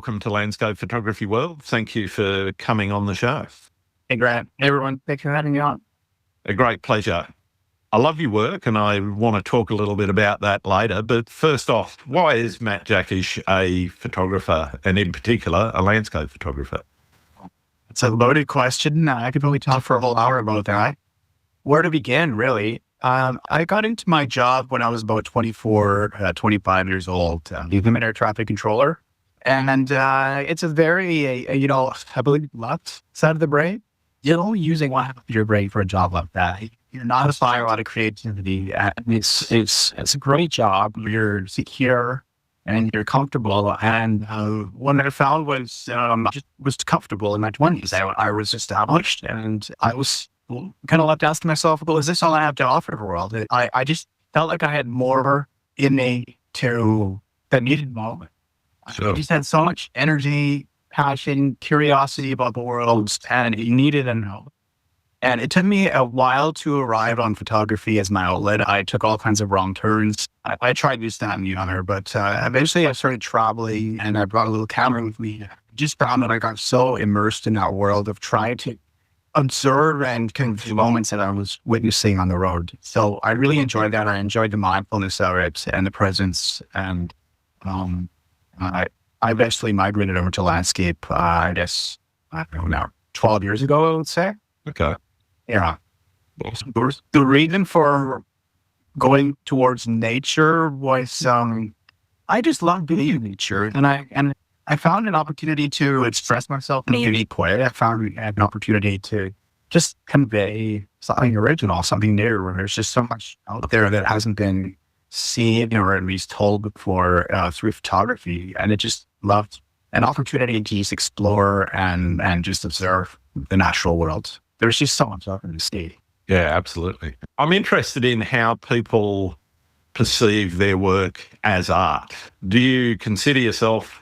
welcome to Landscape Photography World. Thank you for coming on the show. Hey, Grant. Hey, everyone. Thanks for having me on. A great pleasure. I love your work and I want to talk a little bit about that later. But first off, why is Matt Jackisch a photographer, and in particular, a landscape photographer? It's a loaded question. I could probably talk for a whole hour about that. Where to begin, really? I got into my job when I was about 24, 25 years old. I'm an air traffic controller. And it's a very, I believe left side of the brain. You're only using one half of your brain for a job like that. You're not applying a lot of creativity. And it's a great job. You're secure and you're comfortable. And what I found was just was comfortable in my 20s. I was established and I was kind of left asking myself, well, is this all I have to offer the world? I just felt like I had more in me that needed involvement. Sure. I just had so much energy, passion, curiosity about the world, and it needed an outlet. And it took me a while to arrive on photography as my outlet. I took all kinds of wrong turns. I tried this, that, and the other, but eventually I started traveling and I brought a little camera with me. I just found that I got so immersed in that world of trying to observe and convey moments that I was witnessing on the road. So I really enjoyed that. I enjoyed the mindfulness of it and the presence. And I eventually migrated over to landscape, I guess, I don't know now, 12 years ago, I would say. Okay. Yeah. The reason for going towards nature was I just love being in nature. And I found an opportunity to express myself in a unique way. I found an opportunity to just convey something original, something new, where there's just so much out there that hasn't been seen or at least told before through photography. And it just loved an opportunity to just explore and just observe the natural world. There's just so much out there to see. Yeah, absolutely. I'm interested in how people perceive their work as art. Do you consider yourself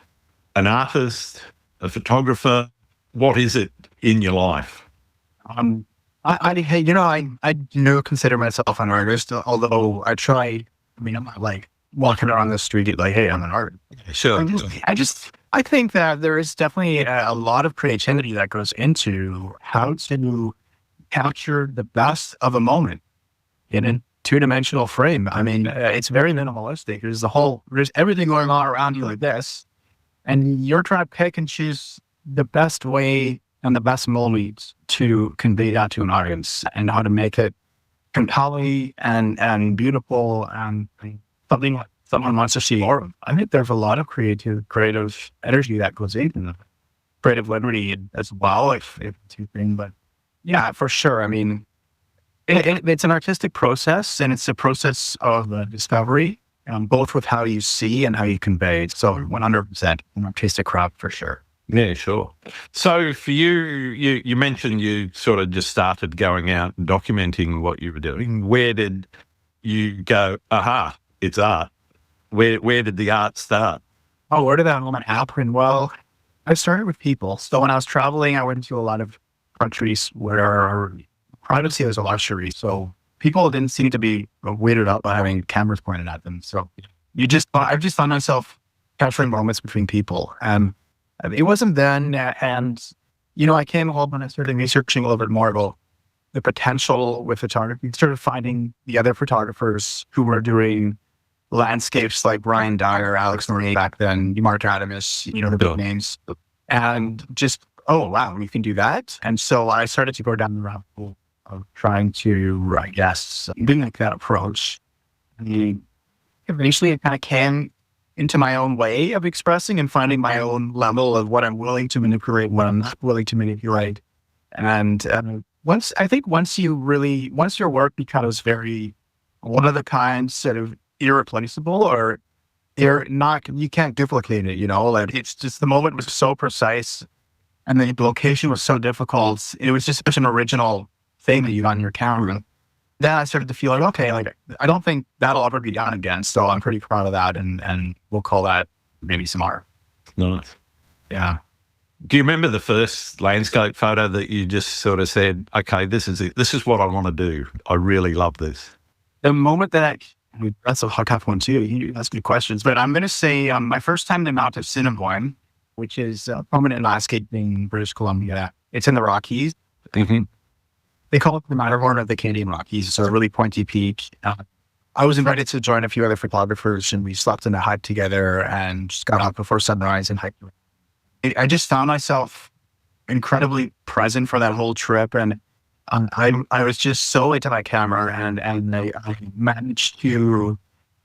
an artist, a photographer? What is it in your life? I do consider myself an artist, although I try. I mean, I'm not like walking around the street like, hey, I'm an artist. Sure. I think that there is definitely a lot of creativity that goes into how to capture the best of a moment in a two-dimensional frame. I mean, it's very minimalistic. There's everything going on around you like this. And you're trying to pick and choose the best way and the best moments to convey that to an audience and how to make it compelling and beautiful and something like someone wants to see more of. I think there's a lot of creative energy that goes into creative liberty as well, if it's your thing. But yeah, for sure. I mean, it's an artistic process and it's a process of discovery. Both with how you see and how you convey. So 100% an artistic craft for sure. Yeah, sure. So for you mentioned you sort of just started going out and documenting what you were doing. Where did you go, aha, it's art? Where did the art start? Oh, where did that moment happen? Well, I started with people. So when I was traveling, I went to a lot of countries where privacy was a luxury. So people didn't seem to be weirded out by having cameras pointed at them. So I just found myself capturing moments between people. And it wasn't then. And, I came home and I started researching a little bit more about the potential with photography. Started finding the other photographers who were doing landscapes like Brian Dyer, Alex Marie back then, Mark Adamus, the big names. And just, oh, wow, you can do that. And so I started to go down the rabbit hole of trying to, I guess, mimic that approach. And eventually it kind of came into my own way of expressing and finding my own level of what I'm willing to manipulate, what I'm not willing to manipulate. And once your work becomes very one of the kind, sort of irreplaceable, or you can't duplicate it, like it's just the moment was so precise and the location was so difficult. It was just such an original thing that you got on your camera. Then I started to feel like, okay, like I don't think that'll ever be done again. So I'm pretty proud of that, and we'll call that maybe some art. Nice. Yeah. Do you remember the first landscape photo that you just sort of said, okay, this is it. This is what I want to do. I really love this. The moment that that's a tough one too. You ask good questions, but I'm going to say my first time in the Mount of Cinnamon, which is a prominent landscape in British Columbia. It's in the Rockies. Mm-hmm. They call it the Matterhorn of the Canadian Rockies. It's a really pointy peak. I was invited to join a few other photographers, and we slept in a hut together and just got up before sunrise and hiked. I just found myself incredibly present for that whole trip, and I was just so into my camera, and I managed to,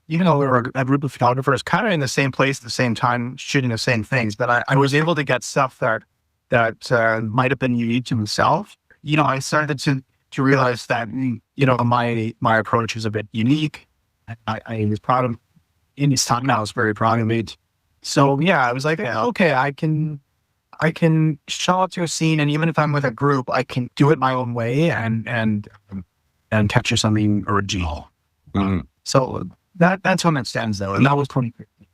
we were a group of photographers kind of in the same place at the same time, shooting the same things, but I was able to get stuff that might have been unique to myself. I started to realize that, my approach is a bit unique. I was proud of, in this time, I was very proud of it. So yeah, I was like, okay, I can show up to a scene, and even if I'm with a group, I can do it my own way and capture something original. Mm-hmm. So that's when it stands though, and that was 2015.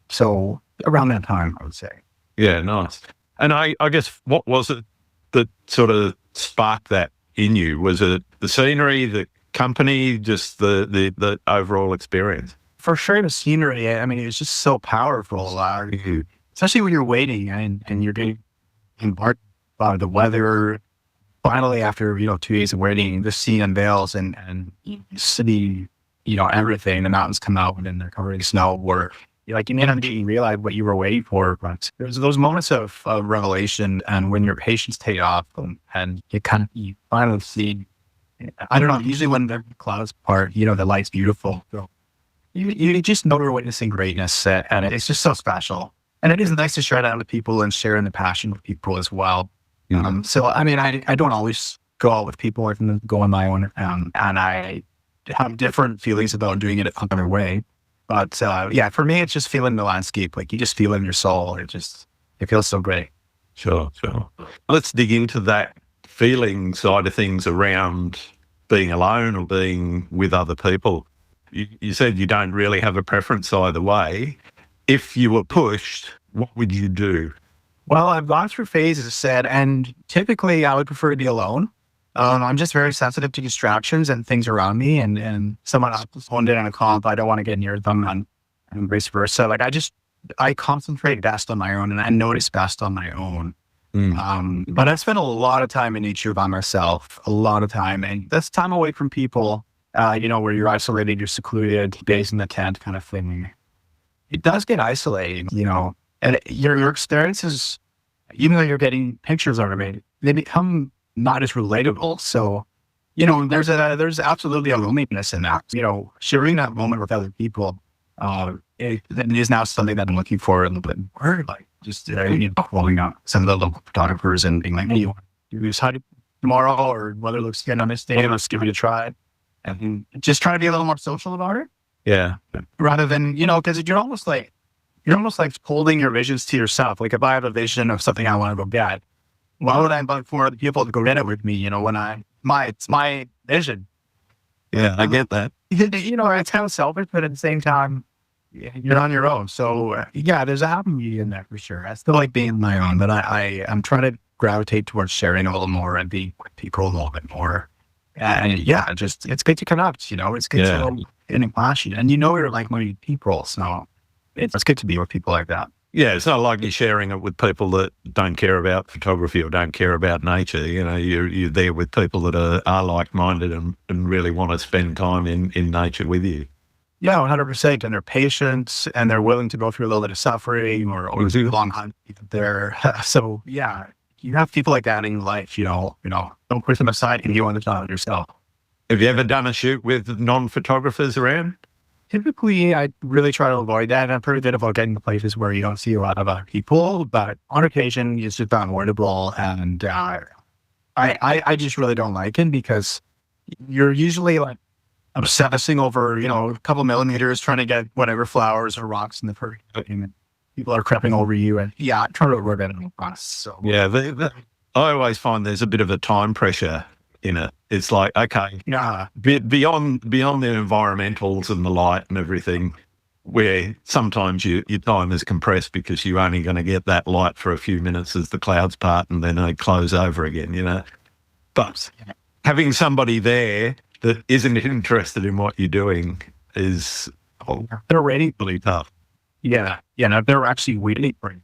So around that time, I would say. Yeah, nice. And I guess, what was it that sort of sparked that in you? Was it the scenery, the company, just the overall experience? For sure, the scenery. I mean, it was just so powerful. Especially when you're waiting and you're getting embarked by the weather. Finally, after 2 days of waiting, the scene unveils and you see everything. The mountains come out and they're covered in snow. Where you may not even realize what you were waiting for, but there's those moments of revelation, and when your patience take off and you finally see. I don't know. Usually, when the clouds part, the light's beautiful. So you just know you're witnessing greatness, and it's just so special. And it is nice to share that with people and sharing the passion with people as well. Mm-hmm. So, I mean, I don't always go out with people. I can go on my own, and I have different feelings about doing it another way. But yeah, for me, it's just feeling the landscape. Like, you just feel it in your soul. It feels so great. Sure. Let's dig into that feeling side of things around being alone or being with other people. You said you don't really have a preference either way. If you were pushed, what would you do? Well, I've gone through phases, and typically I would prefer to be alone. I'm just very sensitive to distractions and things around me, and someone else phoned in on a comp, I don't want to get near them, and vice versa. Like, I concentrate best on my own, and I notice best on my own. But I spent a lot of time in nature by myself, a lot of time, and that's time away from people, where you're isolated, you're secluded, days in the tent kind of thing. It does get isolating, and your experiences, even though you're getting pictures of it, they become not as relatable. So, there's absolutely a loneliness in that. Sharing that moment with other people, it is now something that I'm looking for a little bit more. Like, just calling out some of the local photographers and being like, "Hey, you want to do this tomorrow, or weather looks good on this day? Let's give it a try." And just trying to be a little more social about it. Yeah. Rather than, because you're almost like holding your visions to yourself. Like, if I have a vision of something I want to go get, why would I invite 4 other people to go get it with me? When it's my vision. Yeah, I get that. It's kind of selfish, but at the same time, you're on your own. So yeah, there's a happy medium there for sure. I still like being on my own, but I'm trying to gravitate towards sharing a little more and being with people a little bit more. And yeah, it's good to connect, it's good to get in passion, and you're like-minded people. So it's good to be with people like that. Yeah, it's not like you're sharing it with people that don't care about photography or don't care about nature. You're there with people that are like-minded and really want to spend time in nature with you. Yeah, 100%. And they're patient, and they're willing to go through a little bit of suffering or do long hunt there. So yeah, you have people like that in your life. Don't push them aside and you want to talk yourself. Have you ever done a shoot with non-photographers around? Typically, I really try to avoid that. I'm pretty good about getting to places where you don't see a lot of other people, but on occasion, it's just unavoidable. And I just really don't like it, because you're usually like obsessing over, a couple millimeters, trying to get whatever flowers or rocks in the frame, and people are creeping over you. And yeah, I try to avoid that in the past. So yeah, I always find there's a bit of a time pressure in it. It's like, okay, beyond the environmentals and the light and everything, where sometimes your time is compressed because you're only going to get that light for a few minutes as the clouds part, and then they close over again, But having somebody there that isn't interested in what you're doing is they're ready. really tough. Yeah. No, they're actually waiting for you.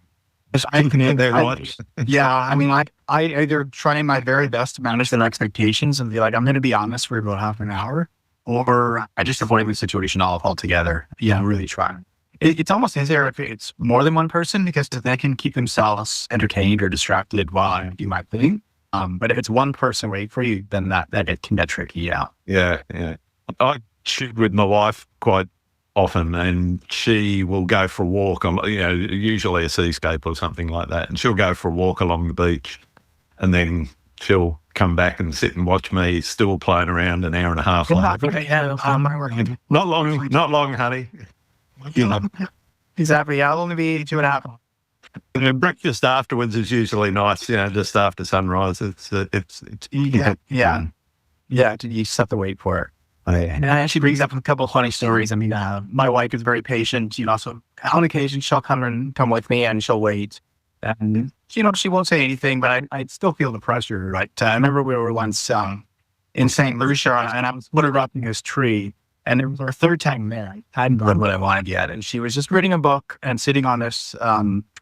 Yeah, I mean, like I either try my very best to manage their expectations and be like, I'm going to be honest for about half an hour, or I just avoid the situation altogether. Yeah, really try. It's almost easier if it's more than one person because they can keep themselves entertained or distracted while you do my thing. But if it's one person waiting for you, then that it can get tricky. Yeah. Yeah, yeah. I shoot with my wife quite often, and she will go for a walk on, usually a seascape or something like that, and she'll go for a walk along the beach, and then she'll come back and sit and watch me still playing around an hour and a half later. Not long, honey. Exactly. Yeah, I'll only be 2.5. Breakfast afterwards is usually nice, just after sunrise. It's Yeah. You just have to wait for it. And that actually brings up a couple of funny stories. I mean, my wife is very patient. So on occasion she'll come with me and she'll wait. And, she won't say anything, but I still feel the pressure, right? I remember we were once in St. Lucia and I was photographing this tree. And it was our third time there. I hadn't done what I wanted yet. And she was just reading a book and sitting on this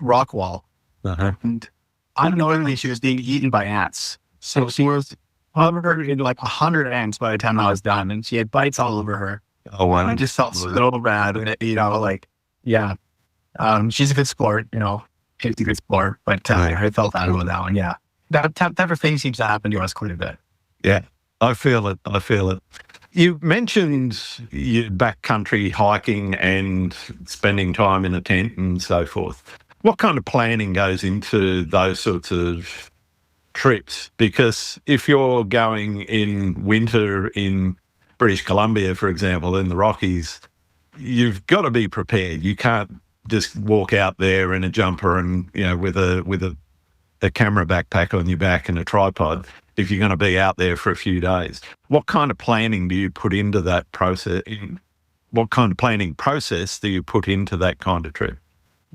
rock wall. Uh-huh. And unknowingly, she was being eaten by ants. So she was covered in like 100 ants by the time I was done. And she had bites all over her. Oh, wow. And I just felt so bad. And she's a good sport, she's a good sport. But I felt bad about that one, yeah. That type of thing seems to happen to us quite a bit. Yeah, I feel it. You mentioned you backcountry hiking and spending time in a tent and so forth. What kind of planning goes into those sorts of trips? Because if you're going in winter in British Columbia, for example, in the Rockies, you've got to be prepared. You can't just walk out there in a jumper and, with a camera backpack on your back and a tripod if you're going to be out there for a few days. What kind of planning do you put into that process? What kind of planning process do you put into that kind of trip?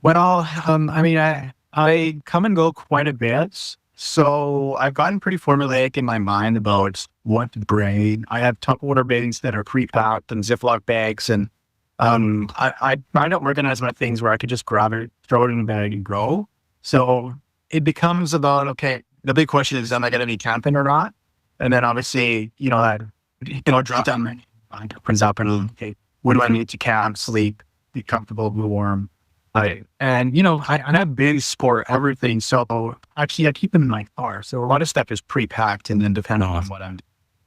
Well, I come and go quite a bit. So I've gotten pretty formulaic in my mind about what to bring. I have Tupperware bags that are pre-packed and Ziploc bags. And I try to organize my things where I could just grab it, throw it in a bag and go. So it becomes about, okay, the big question is, am I going to be camping or not? And then obviously, drop down my mind opens up and, okay, what do I need to camp, sleep, be comfortable, be warm? I have big sport, everything. So actually, I keep them in my car. So a lot of stuff is pre-packed, and then depending on what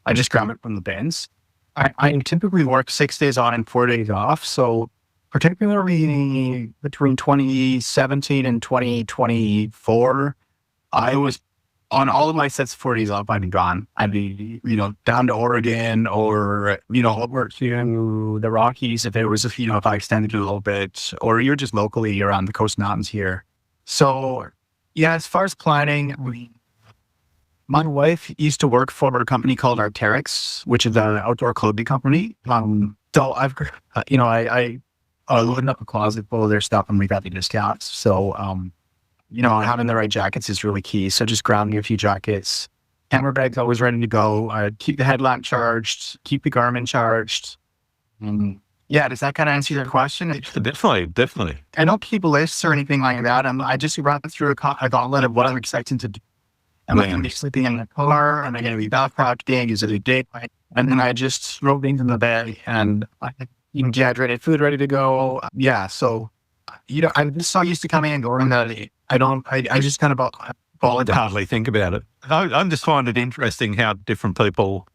I just grab it from the bins. I typically work 6 days on and 4 days off. So particularly between 2017 and 2024, I was on all of my sets 4 days off. I'd be gone. I'd be, down to Oregon or, over to the Rockies if it was, if I extended it a little bit, or you're just locally around the Coast Mountains here. So yeah, as far as planning, my wife used to work for a company called Arc'teryx, which is an outdoor clothing company. So I've, I loaded up a closet full of their stuff and we got the discounts. So, having the right jackets is really key. So just grounding a few jackets, camera bags always ready to go. Keep the headlamp charged, keep the Garmin charged. Yeah, does that kind of answer your question? Definitely. I don't keep lists or anything like that. I just run through a gauntlet of what I'm expecting to do. Am I going to be sleeping in the car? Am I going to be backpacking? Is it a daylight? And then I just throw things in the bag and dehydrated food ready to go. Yeah, so I'm just so used to coming and going that I just kind of fall into hardly think about it. I just find it interesting how different people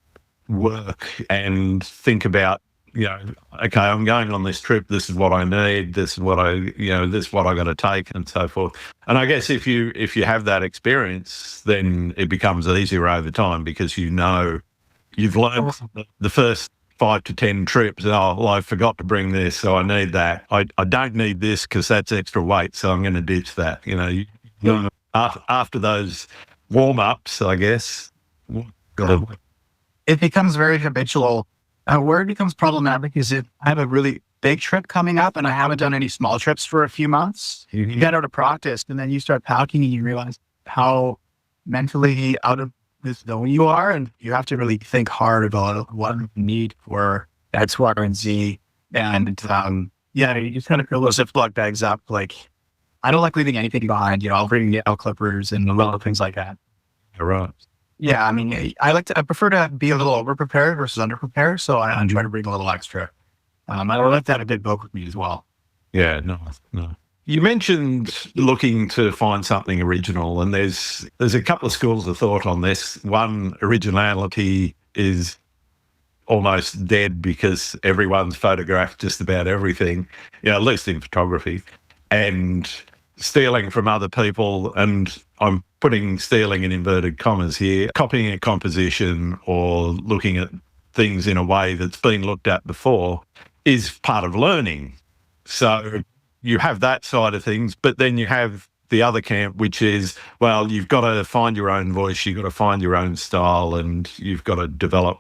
work and think about, okay, I'm going on this trip. This is what I need. This is what this is what I got to take, and so forth. And I guess if you have that experience, then it becomes easier over time because you've learned the first 5 to 10 trips. Oh, well, I forgot to bring this, so I need that. I don't need this because that's extra weight, so I'm going to ditch that. After those warm ups, I guess. It becomes very habitual. Where it becomes problematic is if I have a really big trip coming up and I haven't done any small trips for a few months. You get out of practice and then you start packing and you realize how mentally out of this zone you are, and you have to really think hard about what you need for X, Y, and Z. And you just kind of fill those Ziploc bags up like I don't like leaving anything behind. I'll bring nail clippers and a lot of things like that. Right. Yeah, I mean, I prefer to be a little over prepared versus under prepared. So I enjoy to bring a little extra. I like to have a big book with me as well. Yeah, no, no. You mentioned looking to find something original, and there's a couple of schools of thought on this. One, originality is almost dead because everyone's photographed just about everything, at least in photography, and stealing from other people, and I'm putting stealing in inverted commas here, copying a composition or looking at things in a way that's been looked at before is part of learning. So you have that side of things, but then you have the other camp, which is, well, you've got to find your own voice, you've got to find your own style, and you've got to develop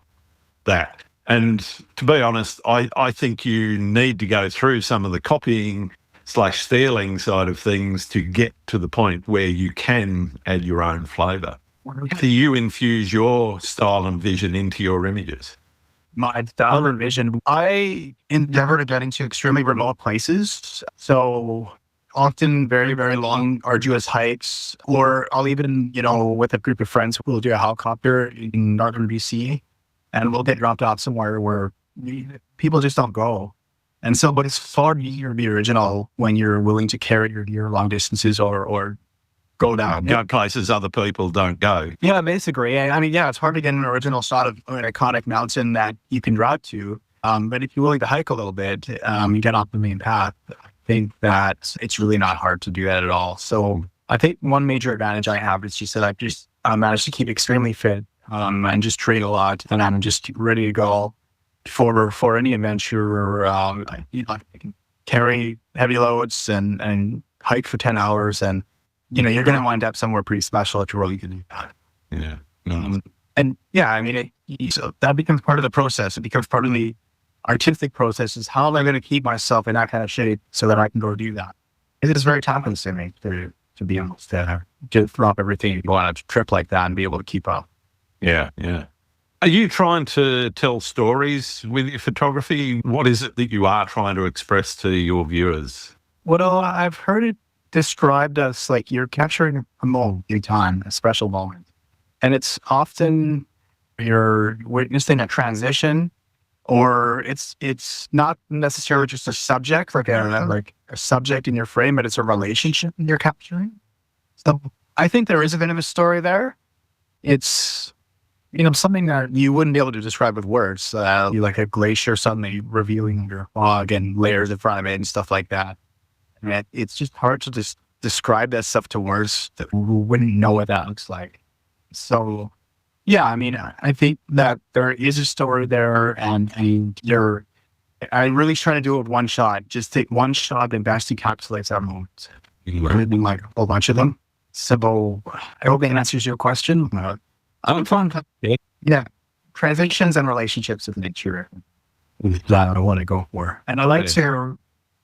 that. And to be honest, I think you need to go through some of the copying / stealing side of things to get to the point where you can add your own flavour. How do you infuse your style and vision into your images? My style and vision, I endeavor to get into extremely remote places. So often very, very long, arduous hikes, or I'll even, with a group of friends, we'll do a helicopter in northern BC and we'll get dropped off somewhere where people just don't go. And so, but it's far easier to be original when you're willing to carry your gear long distances or go down. Go places other people don't go. Yeah, basically. I mean, it's hard to get an original shot of an iconic mountain that you can drive to. But if you're willing to hike a little bit, you get off the main path. I think that it's really not hard to do that at all. So I think one major advantage I have is just that I managed to keep extremely fit and just train a lot. And I'm just ready to go for any adventure. I can carry heavy loads and hike for 10 hours and you're going to wind up somewhere pretty special if you're really good at that. Yeah. No. So that becomes part of the process. It becomes part of the artistic process is how am I going to keep myself in that kind of shape so that I can go do that? It is very time consuming to be able to just drop everything and go on a trip like that and be able to keep up. Yeah. Yeah. Are you trying to tell stories with your photography? What is it that you are trying to express to your viewers? Well, I've heard it described as like you're capturing a moment in time, a special moment. And it's often you're witnessing a transition, or it's not necessarily just a subject, like a subject in your frame, but it's a relationship you're capturing. So I think there is a bit of a story there. It's, something that you wouldn't be able to describe with words. Like a glacier suddenly revealing your fog and layers in front of it and stuff like that. And it's just hard to just describe that stuff to words that we wouldn't know what that looks like. So, yeah, I think that there is a story there, and I really try to do it with one shot. Just take one shot that best encapsulates that moment. Like a whole bunch of them. So, I hope that answers your question. I'm fun. Yeah, transitions and relationships with nature. That I want to go for, and I like to.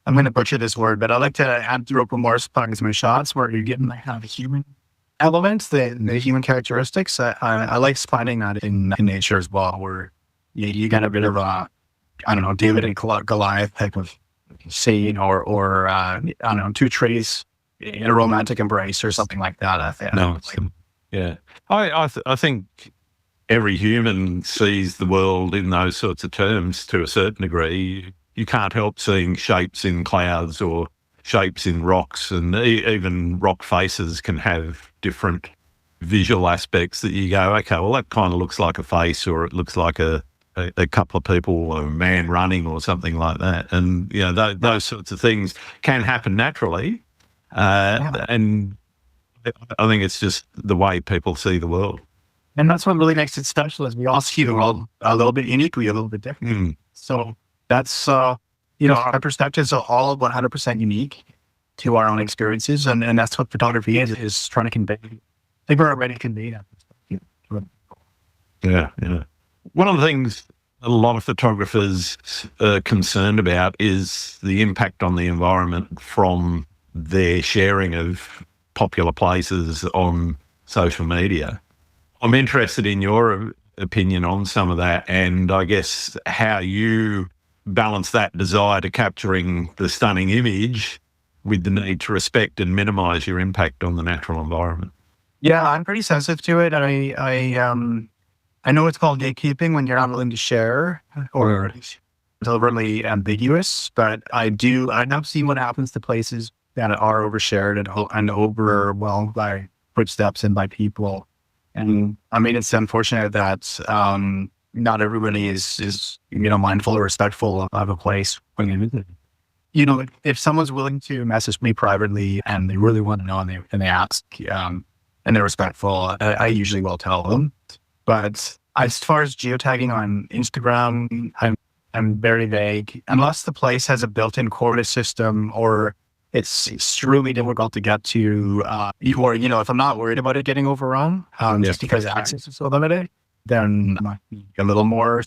I'm going to butcher this word, but I like to anthropomorphize my shots where you're getting like kind of the human elements, the human characteristics. I like finding that in nature as well, where you get a bit of a, David and Goliath type of scene, or two trees in a romantic embrace or something like that. I think every human sees the world in those sorts of terms to a certain degree. You can't help seeing shapes in clouds or shapes in rocks, and even rock faces can have different visual aspects that you go, okay, well, that kind of looks like a face, or it looks like a couple of people or a man running or something like that. And, those sorts of things can happen naturally. And I think it's just the way people see the world. And that's what really makes it special, is we all see the world a little bit uniquely, a little bit different. So that's, our perspectives are all 100% unique to our own experiences. And that's what photography is trying to convey. I think we're already conveying that. Yeah. One of the things a lot of photographers are concerned about is the impact on the environment from their sharing of popular places on social media. I'm interested in your opinion on some of that, and I guess how you balance that desire to capturing the stunning image with the need to respect and minimize your impact on the natural environment. Yeah, I'm pretty sensitive to it. I know it's called gatekeeping when you're not willing to share or deliberately ambiguous, but I have seen what happens to places that are overshared and overwhelmed by footsteps and by people. And I mean, it's unfortunate that not everybody is mindful or respectful of a place when they visit. If someone's willing to message me privately and they really want to know and they ask and they're respectful, I usually will tell them. But as far as geotagging on Instagram, I'm very vague. Unless the place has a built-in coordinate system or it's extremely difficult to get to, or if I'm not worried about it getting overrun, just because access is so limited, then I might be a little more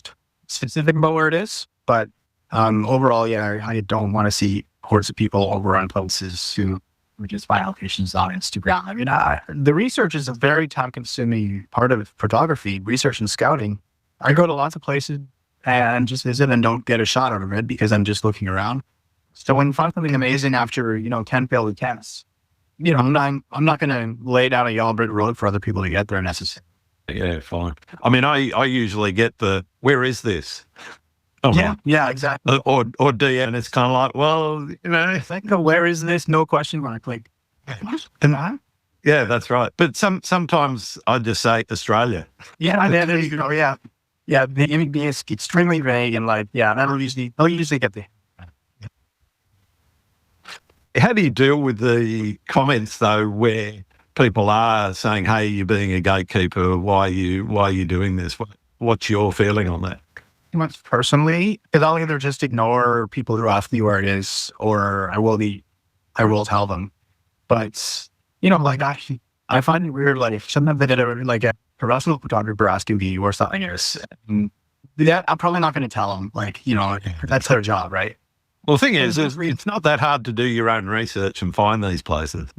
specific about where it is. But overall, yeah, I don't want to see hordes of people overrun places who just buy allocations on Instagram. I mean, the research is a very time-consuming part of photography, research and scouting. I go to lots of places and just visit and don't get a shot out of it because I'm just looking around. So when you find something amazing after 10 failed attempts, I'm not going to lay down a yellow brick road for other people to get there necessarily. Yeah, fine. I mean, I usually get the, where is this? Oh, yeah, exactly. Or DM, and it's kind of like, well, It's like, where is this? No question mark. Like, yeah, that's right. But sometimes I just say Australia. Yeah, there you go. Yeah. The image is extremely vague and they'll usually get the. How do you deal with the comments though, where people are saying, "Hey, you're being a gatekeeper. Why are you doing this?" What's your feeling on that? Much personally, because I'll either just ignore people who ask me where it is, or I will tell them. But I find it weird. Like sometimes they did a professional photographer asking me or something else. That I'm probably not going to tell them. That's their job, right? Well, the thing is, it's not that hard to do your own research and find these places.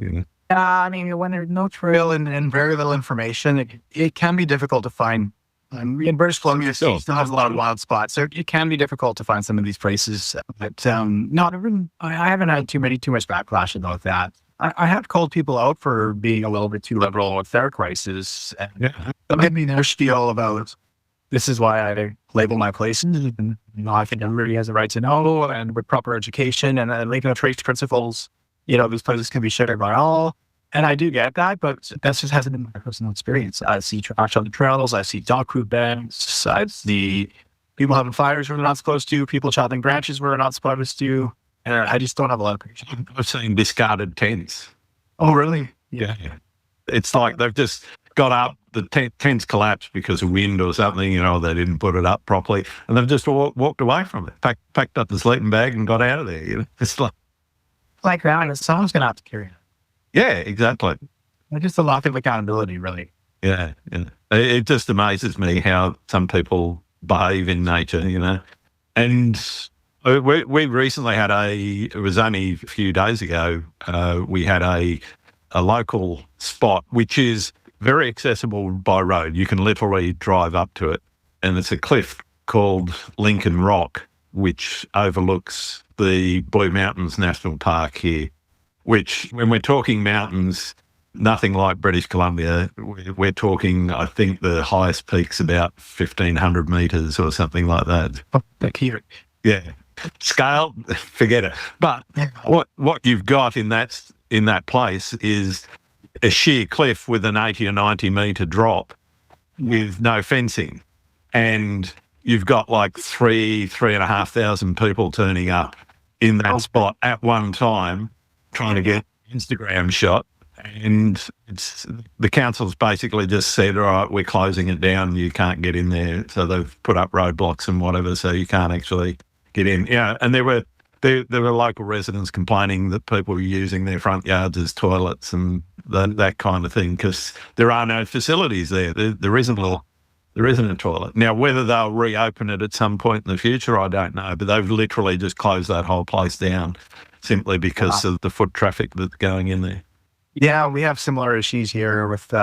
I mean, when there's no trail and very little information, it can be difficult to find. In British Columbia, still has a lot of wild spots, so it can be difficult to find some of these places. But I haven't had too much backlash about that. I have called people out for being a little bit too liberal with their prices. That made me their spiel about this is why I label my places. And I think everybody has a right to know, and with proper education and legal trace principles, these places can be shared by all. And I do get that, but that just hasn't been my personal experience. I see trash on the trails. I see dog food bags. I see people having fires where they're not supposed to, people chopping branches where they're not supposed to. And I just don't have a lot of patience. I've seen discarded tents. Oh, really? Yeah. It's like they've just got up, the tents collapsed because of wind or something, they didn't put it up properly. And they've just walked away from it, packed up the sleeping bag and got out of there. It's like that. Someone's going to have to carry it. Yeah, exactly. Just a lack of accountability, really. Yeah. It just amazes me how some people behave in nature, And we recently had it was only a few days ago, we had a local spot, which is very accessible by road. You can literally drive up to it. And it's a cliff called Lincoln Rock, which overlooks the Blue Mountains National Park here. Which, when we're talking mountains, nothing like British Columbia. We're talking, I think the highest peak's about 1,500 metres or something like that. Yeah. Scale, forget it. But what you've got in that place is a sheer cliff with an 80 or 90 metre drop with no fencing. And you've got like 3,500 people turning up in that spot at one time, trying to get an Instagram shot. And it's the council's basically just said, all right, we're closing it down. You can't get in there. So they've put up roadblocks and whatever, so you can't actually get in. Yeah, and there were local residents complaining that people were using their front yards as toilets and that kind of thing because there are no facilities there. There isn't a toilet. Now, whether they'll reopen it at some point in the future, I don't know. But they've literally just closed that whole place down simply because of the foot traffic that's going in there. Yeah, we have similar issues here with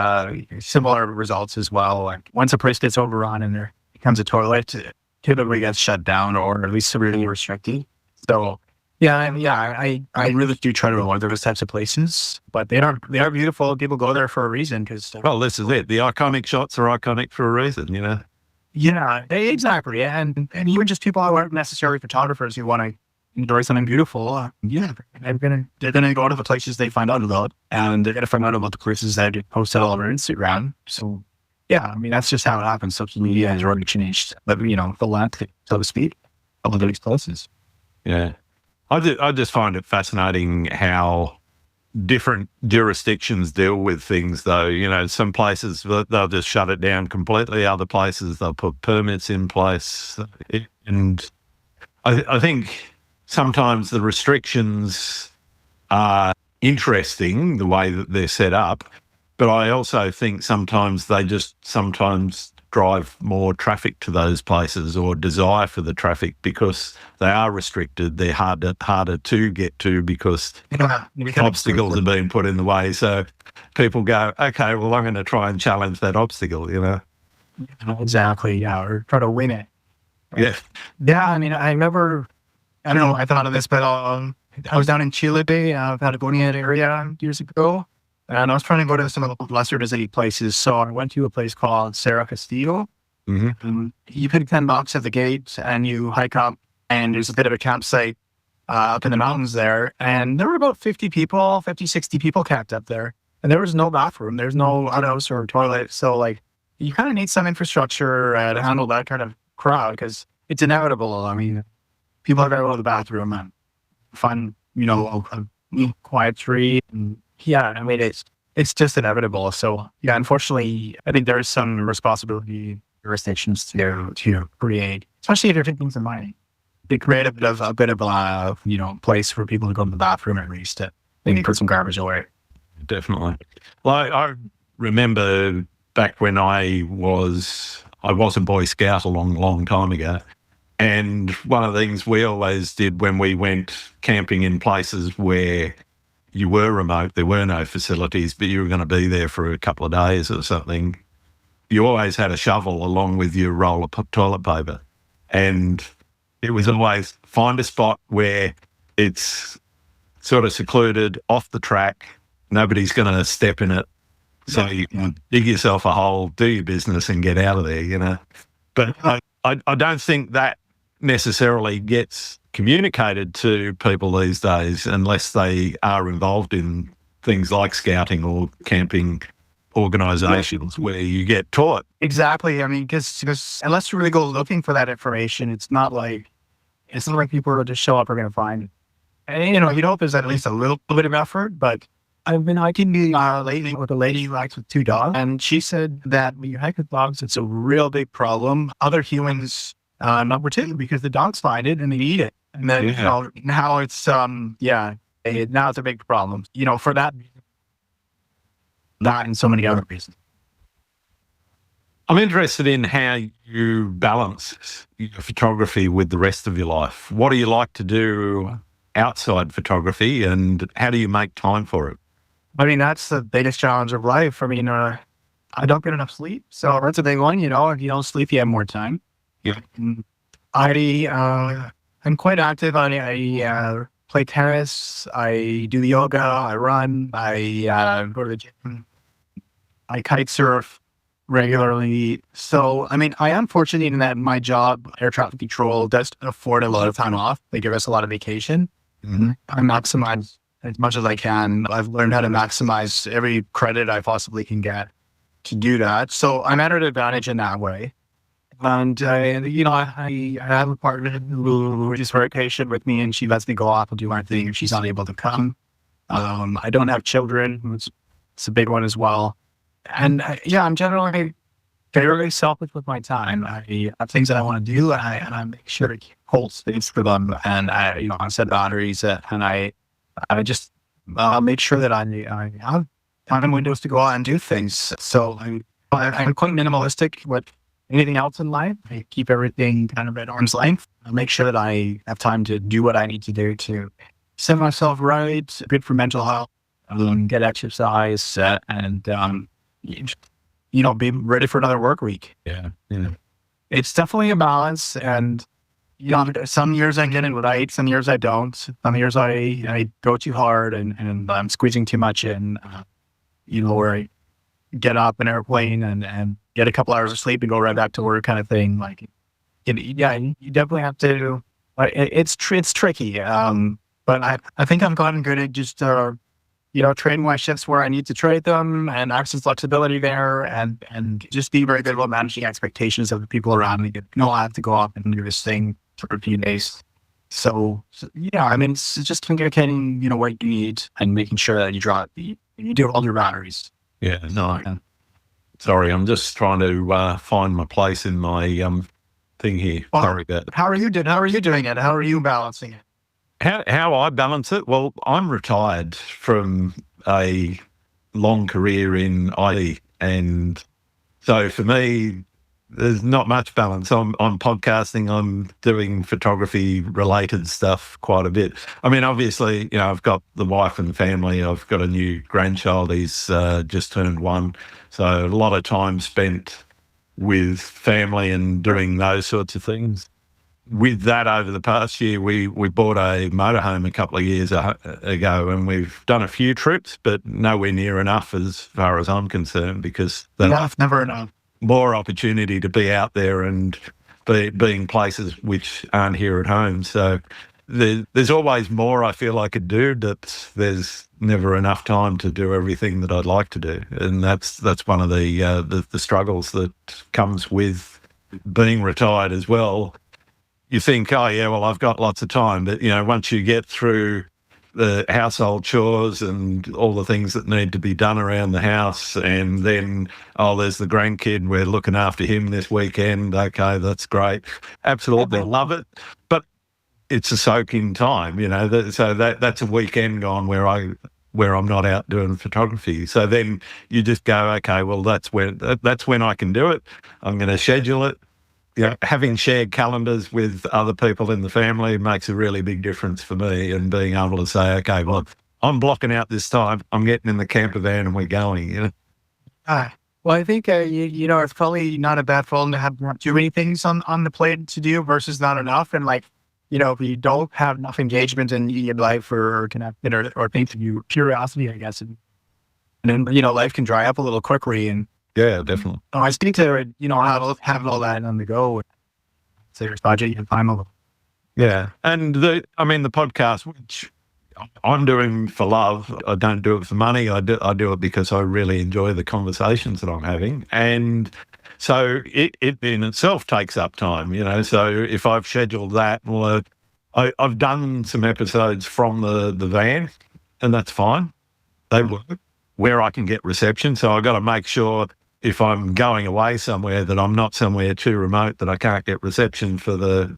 similar results as well. Like once a place gets overrun and there becomes a toilet, it typically gets shut down or at least severely restricted. So I really do try to avoid those types of places, but they are beautiful. People go there for a reason because Well, this is it. The iconic shots are iconic for a reason, you know? yeah, exactly. And even just people who aren't necessarily photographers who want to enjoy something beautiful. They're gonna go to the places they find out about, and they're gonna find out about the places that get posted all over Instagram. So yeah, I mean that's just how it happens. Social media has already changed, but the landscape, so to speak, of these places. Yeah. I just find it fascinating how different jurisdictions deal with things, though. You know, some places they'll just shut it down completely. Other places they'll put permits in place. And I think sometimes the restrictions are interesting, the way that they're set up. But I also think sometimes they just drive more traffic to those places, or desire for the traffic, because they are restricted. They're harder to get to because obstacles are being put in the way. So people go, okay, well, I'm going to try and challenge that obstacle, you know? Exactly. Yeah, or try to win it. Yeah. Yeah, I mean, I don't know, I thought of this, but I was down in Chile, Patagonia area years ago, and I was trying to go to some of the lesser visited places. So I went to a place called Cerro Castillo. Mm-hmm. You pay $10 at the gate and you hike up, and there's a bit of a campsite up in the mountains there. And there were about 60 people camped up there. And there was no bathroom. There's no outhouse or toilet. So like, you kind of need some infrastructure to handle that kind of crowd, because it's inevitable. I mean, people are going to go to the bathroom and find, a quiet tree. And yeah, I mean, it's just inevitable. So yeah, unfortunately, I think there's some responsibility jurisdictions to create, especially if you're taking things in mind, to create a bit of a place for people to go to the bathroom, at least to maybe put some garbage away. Definitely. Well, I remember back when I was a Boy Scout a long, long time ago. And one of the things we always did when we went camping in places where you were remote, there were no facilities, but you were going to be there for a couple of days or something, you always had a shovel along with your roll of toilet paper. And it was always find a spot where it's sort of secluded, off the track, nobody's going to step in it. So you can dig yourself a hole, do your business and get out of there, you know. But I don't think that necessarily gets communicated to people these days unless they are involved in things like scouting or camping organisations where you get taught. Exactly. I mean, because unless you really go looking for that information, it's not like people will just show up are going to find it. And, you hope there's at least a little bit of effort. But I've been hiking lately with a lady who hikes with 2 dogs, and she said that when you hike with dogs, it's a real big problem. Other humans not particularly, because the dogs find it and they eat it. And then now it's now it's a big problem. For that and so many other reasons. I'm interested in how you balance your photography with the rest of your life. What do you like to do outside photography, and how do you make time for it? I mean, that's the biggest challenge of life. I mean, I don't get enough sleep, so that's a big one. If you don't sleep, you have more time. Yeah. I'm quite active. I play tennis. I do yoga. I run. I go to the gym. I kite surf regularly. So, I mean, I am fortunate in that my job, air traffic control, does afford a lot of time off. They give us a lot of vacation. Mm-hmm. I maximize as much as I can. I've learned how to maximize every credit I possibly can get to do that. So I'm at an advantage in that way. And, I have a partner who is very patient with me, and she lets me go off and do my thing if she's unable to come. I don't have children. It's a big one as well. And I'm generally fairly selfish with my time. I have things that I want to do, and I make sure to hold space for them. And I set boundaries, and I just make sure that I have time and windows to go out and do things. So I'm quite minimalistic with anything else in life. I keep everything kind of at arm's length. I make sure that I have time to do what I need to do to set myself right, good for mental health, get exercise, and be ready for another work week. Yeah. It's definitely a balance, and some years I get it right, some years I don't. Some years I go too hard and I'm squeezing too much in, where I get up an airplane and get a couple hours of sleep and go right back to work kind of thing. Like, you definitely have to, it's tricky. But I think I've gotten good at just, trading my shifts where I need to trade them and have some flexibility there and just be very good about managing expectations of the people around me. I have to go off and do this thing for a few days. So yeah, I mean, it's just communicating, what you need and making sure that you do all your boundaries. Yeah, no. Sorry, I'm just trying to find my place in my thing here. Well, Sorry about that. How are you doing it? How are you balancing it? How I balance it? Well, I'm retired from a long career in IT, and so for me, there's not much balance. I'm podcasting. I'm doing photography related stuff quite a bit. I mean, obviously, I've got the wife and the family. I've got a new grandchild. He's just turned 1, so a lot of time spent with family and doing those sorts of things. With that, over the past year, we bought a motorhome a couple of years ago, and we've done a few trips, but nowhere near enough as far as I'm concerned, because Never enough. more opportunity to be out there and being places which aren't here at home. So there's always more I feel I could do, but there's never enough time to do everything that I'd like to do, and that's one of the struggles that comes with being retired as well. You think, oh yeah, well, I've got lots of time, but once you get through the household chores and all the things that need to be done around the house, and then, there's the grandkid, we're looking after him this weekend. Okay, that's great. Absolutely love it. But it's a soaking time, so that's a weekend gone where I'm not out doing photography. So then you just go, okay, well, that's when I can do it. I'm going to schedule it. Having shared calendars with other people in the family makes a really big difference for me, and being able to say, okay, well, I'm blocking out this time. I'm getting in the camper van and we're going, Well, I think, it's probably not a bad problem to have too many things on the plate to do versus not enough. And if you don't have enough engagement in your life or connected or things of your curiosity, I guess, and then, life can dry up a little quickly. And yeah, definitely. I speak to, have all that on the go. So your budget, you can find them. Yeah. And the podcast, which I'm doing for love, I don't do it for money. I do it because I really enjoy the conversations that I'm having. And so it in itself takes up time, so if I've scheduled that, well, I've done some episodes from the van, and that's fine. They work where I can get reception. So I've got to make sure, if I'm going away somewhere, that I'm not somewhere too remote that I can't get reception for the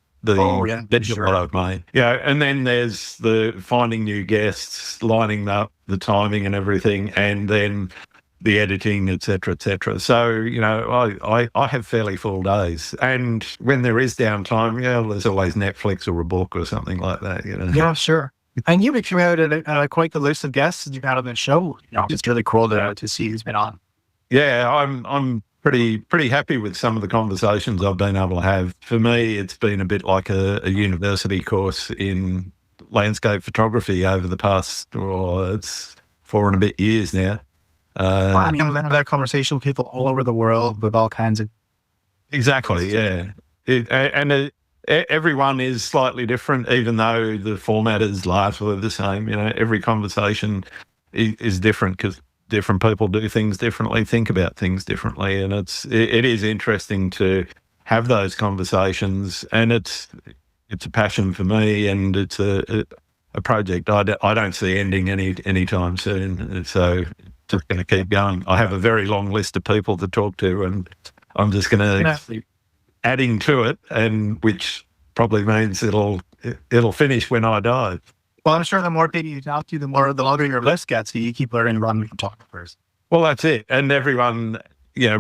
digital that I've made. And then there's the finding new guests, lining up the timing and everything, and then the editing, et cetera, et cetera. So, I have fairly full days. And when there is downtime, there's always Netflix or a book or something like that, Yeah, sure. And you've come out at quite the list of guests you've had on the show. It's really cool to see who's been on. Yeah, I'm pretty happy with some of the conversations I've been able to have. For me, it's been a bit like a university course in landscape photography over the past, it's 4 and a bit years now. I've had that conversation with people all over the world with all kinds of... Exactly, yeah. Everyone is slightly different, even though the format is largely the same. Every conversation is different, because different people do things differently, think about things differently, and it is interesting to have those conversations. And it's a passion for me, and it's a project I don't see ending anytime soon. So just going to keep going. I have a very long list of people to talk to, and I'm just going to keep adding to it, and which probably means it'll finish when I die. Well, I'm sure the more people you talk to, the longer your list gets. So you keep learning to run photographers. Well, that's it. And everyone,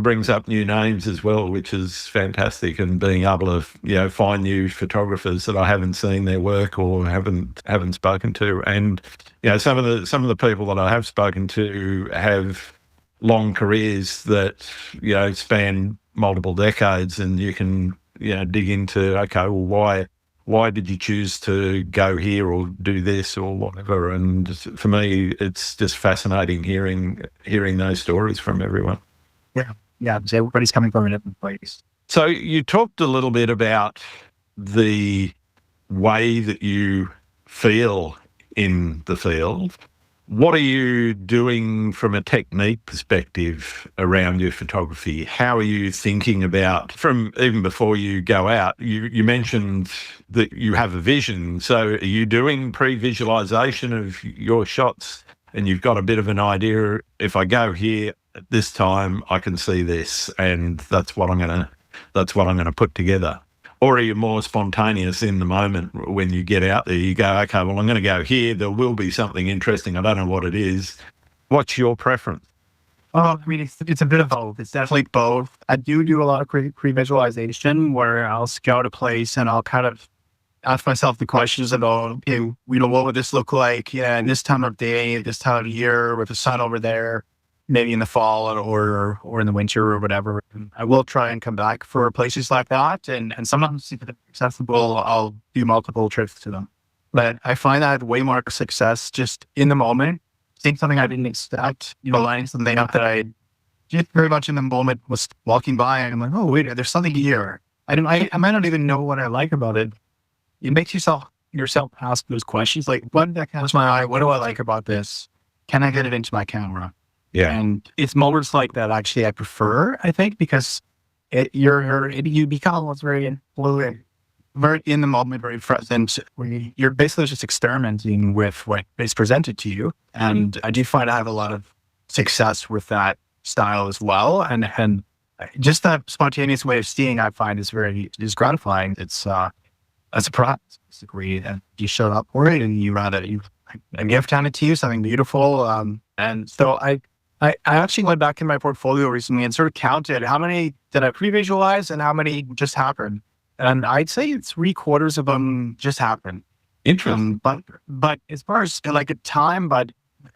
brings up new names as well, which is fantastic. And being able to, find new photographers that I haven't seen their work or haven't spoken to. And, some of the people that I have spoken to have long careers that, span multiple decades, and you can, dig into, okay, well, Why did you choose to go here or do this or whatever? And for me, it's just fascinating hearing those stories from everyone. Yeah. Yeah. So everybody's coming from a different place. So you talked a little bit about the way that you feel in the field. What are you doing from a technique perspective around your photography? How are you thinking about, from even before you go out, you mentioned that you have a vision. So are you doing pre-visualization of your shots and you've got a bit of an idea, if I go here at this time, I can see this and that's what I'm going to put together? Or are you more spontaneous in the moment when you get out there? You go, okay, well, I'm going to go here. There will be something interesting. I don't know what it is. What's your preference? Oh, I mean, it's a bit of both. It's definitely both. I do a lot of pre-visualization where I'll scout a place and I'll kind of ask myself the questions about, okay, what would this look like? Yeah, in this time of day, this time of year, with the sun over there, maybe in the fall or in the winter or whatever. And I will try and come back for places like that. And sometimes if it's accessible, I'll do multiple trips to them. But I find that way more success just in the moment, seeing something I didn't expect, lining something up that I just very much in the moment was walking by and I'm like, oh, wait, there's something here. I might not even know what I like about it. It makes yourself ask those questions. Like, what that catches my eye? What do I like about this? Can I get it into my camera? Yeah. And it's moments like that actually I prefer, I think, because you become almost very fluid, very in the moment, very present. You're basically just experimenting with what is presented to you. And I do find I have a lot of success with that style as well. And just that spontaneous way of seeing, I find is gratifying. It's a surprise, basically. And you show up for it and a gift handed to you, something beautiful. And so I actually went back in my portfolio recently and sort of counted how many did I pre-visualize and how many just happened. And I'd say 3/4 of them just happened. Interesting. But as far as like a time, but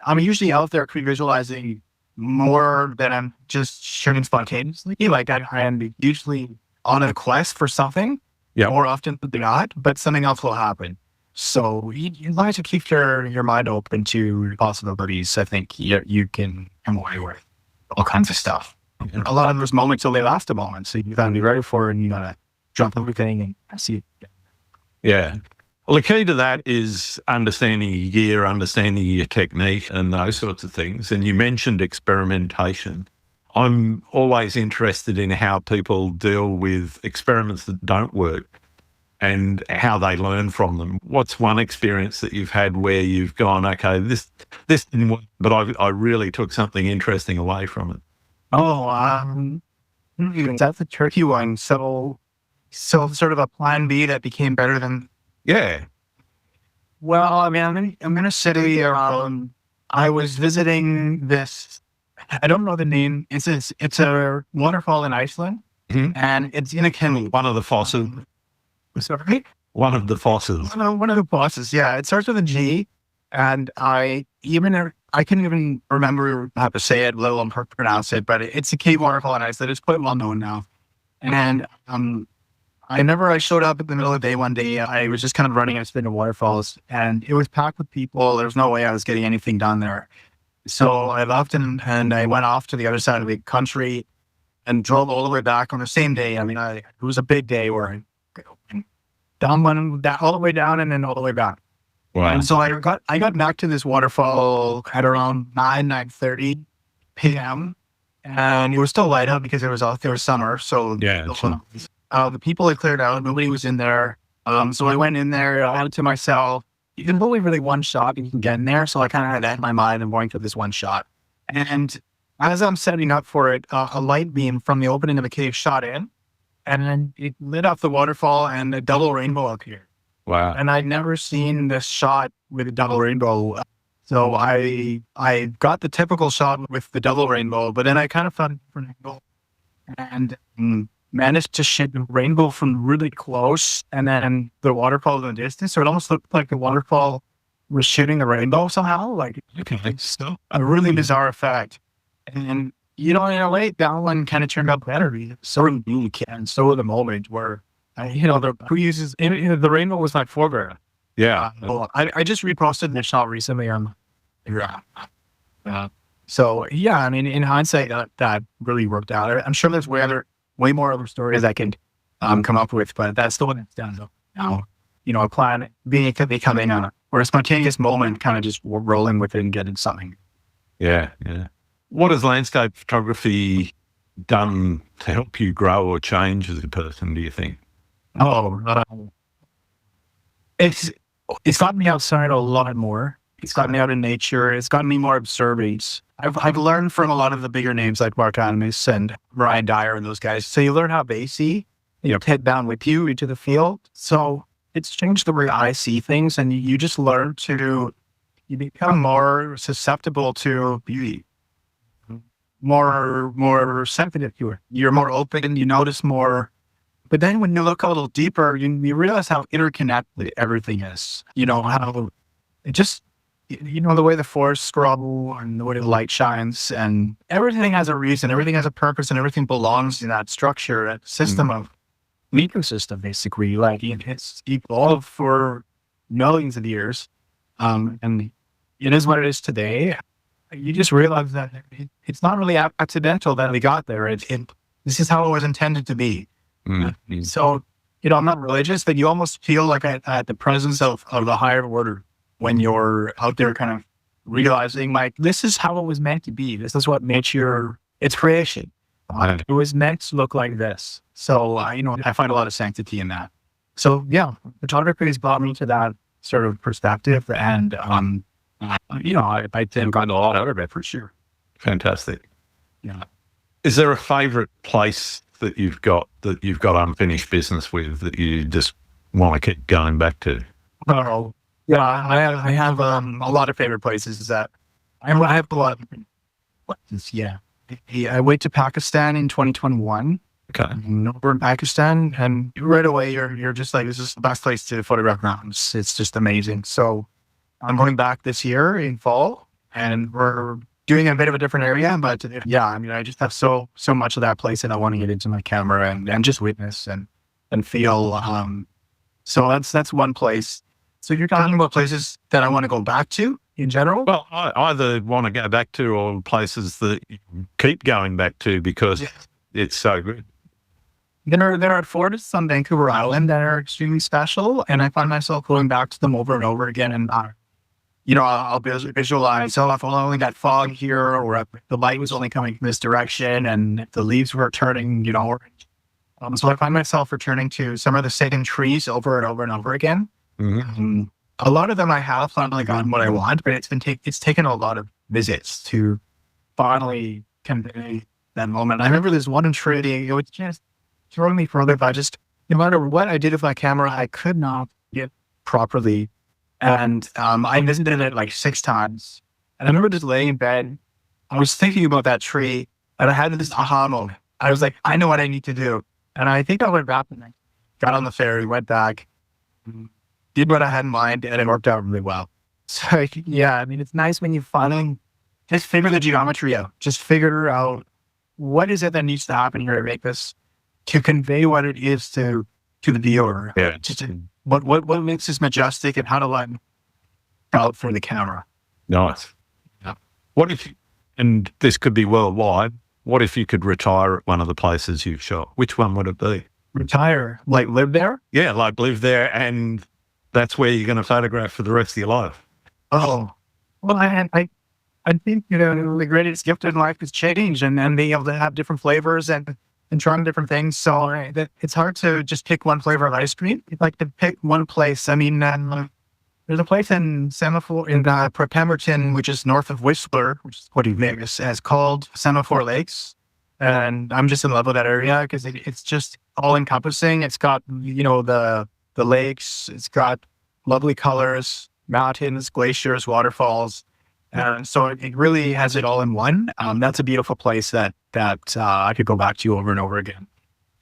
I'm usually out there pre-visualizing more than I'm just shooting spontaneously. Like I am usually on a quest for something, more often than not, but something else will happen. So you like to keep your mind open to possibilities. I think you can come away with all kinds of stuff. And a lot of those moments only last a moment. So you gotta be ready for it and you gotta drop everything and see it. Yeah. Well, the key to that is understanding your gear, understanding your technique and those sorts of things. And you mentioned experimentation. I'm always interested in how people deal with experiments that don't work and how they learn from them. What's one experience that you've had where you've gone, okay, this didn't work, but I really took something interesting away from it? Oh, that's a tricky one. So sort of a plan B that became better than. Yeah. Well, I mean, I'm going to say I was visiting this. I don't know the name. It's a waterfall in Iceland, and it's in a cave. One of the fossils. Sorry? One of the fossils. One of the bosses, yeah. It starts with a G, and I couldn't even remember how to say it, let alone pronounce it, but it's a cave waterfall in Iceland. It's quite well known now. And I showed up in the middle of the day one day. I was just kind of running into the waterfalls, and it was packed with people. There was no way I was getting anything done there. So I left and I went off to the other side of the country and drove all the way back on the same day. I mean, it was a big day where I went all the way down and then all the way back. Wow. And so I got back to this waterfall at around 9:30 p.m. and it was still light out because it was summer. So the people had cleared out. Nobody was in there. So I went in there. I had it to myself. You can only really one shot and you can get in there. So I kind of had that in my mind and going to this one shot. And as I'm setting up for it, a light beam from the opening of the cave shot in. And then it lit up the waterfall and a double rainbow appeared. Wow. And I'd never seen this shot with a double rainbow. So I got the typical shot with the double rainbow, but then I kind of found a different angle and managed to shoot the rainbow from really close and then the waterfall in the distance. So it almost looked like the waterfall was shooting the rainbow somehow. Like so. A really bizarre effect. And in a way, that one kind of turned out better. So unique and so the moment where who uses the rainbow was my forebear. Yeah. Well, I just reposted the shot recently on. Yeah. So yeah, I mean, in hindsight, that really worked out. I'm sure there's way more other stories I could come up with, but that's the one that's done. So now, a plan becoming or a spontaneous moment, kind of just rolling with it and getting something. Yeah. Yeah. What has landscape photography done to help you grow or change as a person, do you think? It's gotten me outside a lot more. It's gotten me out in nature. It's gotten me more observant. I've learned from a lot of the bigger names like Mark Animas and Ryan Dyer and those guys. So you learn how they see, head down with you into the field. So it's changed the way I see things, and you just learn you become more susceptible to beauty, more sensitive to it. You're more open, you notice more. But then when you look a little deeper, you realize how interconnected everything is. How it just, the way the forests grow and the way the light shines, and everything has a reason, everything has a purpose, and everything belongs in that structure, that system of ecosystem, basically. Like it's evolved for millions of years. And it is what it is today. You just realize that it's not really accidental that we got there. This is how it was intended to be. So, I'm not religious, but you almost feel like at the presence of the higher order when you're out there kind of realizing, like, this is how it was meant to be. This is what nature, it's creation. It was meant to look like this. So, I find a lot of sanctity in that. So, yeah, photography has brought me to that sort of perspective. And, I think I've gotten a lot out of it for sure. Fantastic. Yeah. Is there a favorite place that you've got unfinished business with that you just want to keep going back to? Oh, yeah, I have a lot of favorite places that I have a lot of places. Yeah. I went to Pakistan in 2021. Okay. Over in Pakistan, and right away you're just like, this is the best place to photograph mountains. It's just amazing. So I'm going back this year in fall, and we're doing a bit of a different area, but yeah, I mean, I just have so much of that place that I want to get into my camera and just witness and feel. So that's one place. So you're talking about places that I want to go back to in general? Well, I either want to go back to or places that you keep going back to because it's so good. There are forests on Vancouver Island that are extremely special, and I find myself going back to them over and over again. And I'll visualize, if I only got fog here, or if the light was only coming from this direction, and if the leaves were turning, orange. So I find myself returning to some of the same trees over and over and over again. Mm-hmm. A lot of them I have finally gotten what I want, but it's taken a lot of visits to finally convey that moment. I remember this one tree, it was just throwing me further. No matter what I did with my camera, I could not get properly. And I visited it like 6 times. And I remember just laying in bed. I was thinking about that tree, and I had this aha moment. I was like, I know what I need to do. And I think I went back and I got on the ferry, went back, did what I had in mind, and it worked out really well. So yeah, I mean, it's nice when you finally just figure the geometry out. Just figure out what is it that needs to happen here to make this, to convey what it is to the viewer. Yeah. What makes this majestic, and how to let out for the camera. Nice. Yeah. What if, and this could be worldwide, what if you could retire at one of the places you've shot? Which one would it be? Retire? Like live there? Yeah, like live there, and that's where you're going to photograph for the rest of your life. Oh, well, I think, the greatest gift in life is change, and being able to have different flavors and trying different things. So it's hard to just pick one flavor of ice cream. You'd like to pick one place. I mean, there's a place in Semaphore, in Pemberton, which is north of Whistler, which is quite famous, as called Semaphore Lakes. And I'm just in love with that area because it's just all encompassing. It's got, the lakes, it's got lovely colors, mountains, glaciers, waterfalls. And so it really has it all in one. That's a beautiful place that I could go back to over and over again.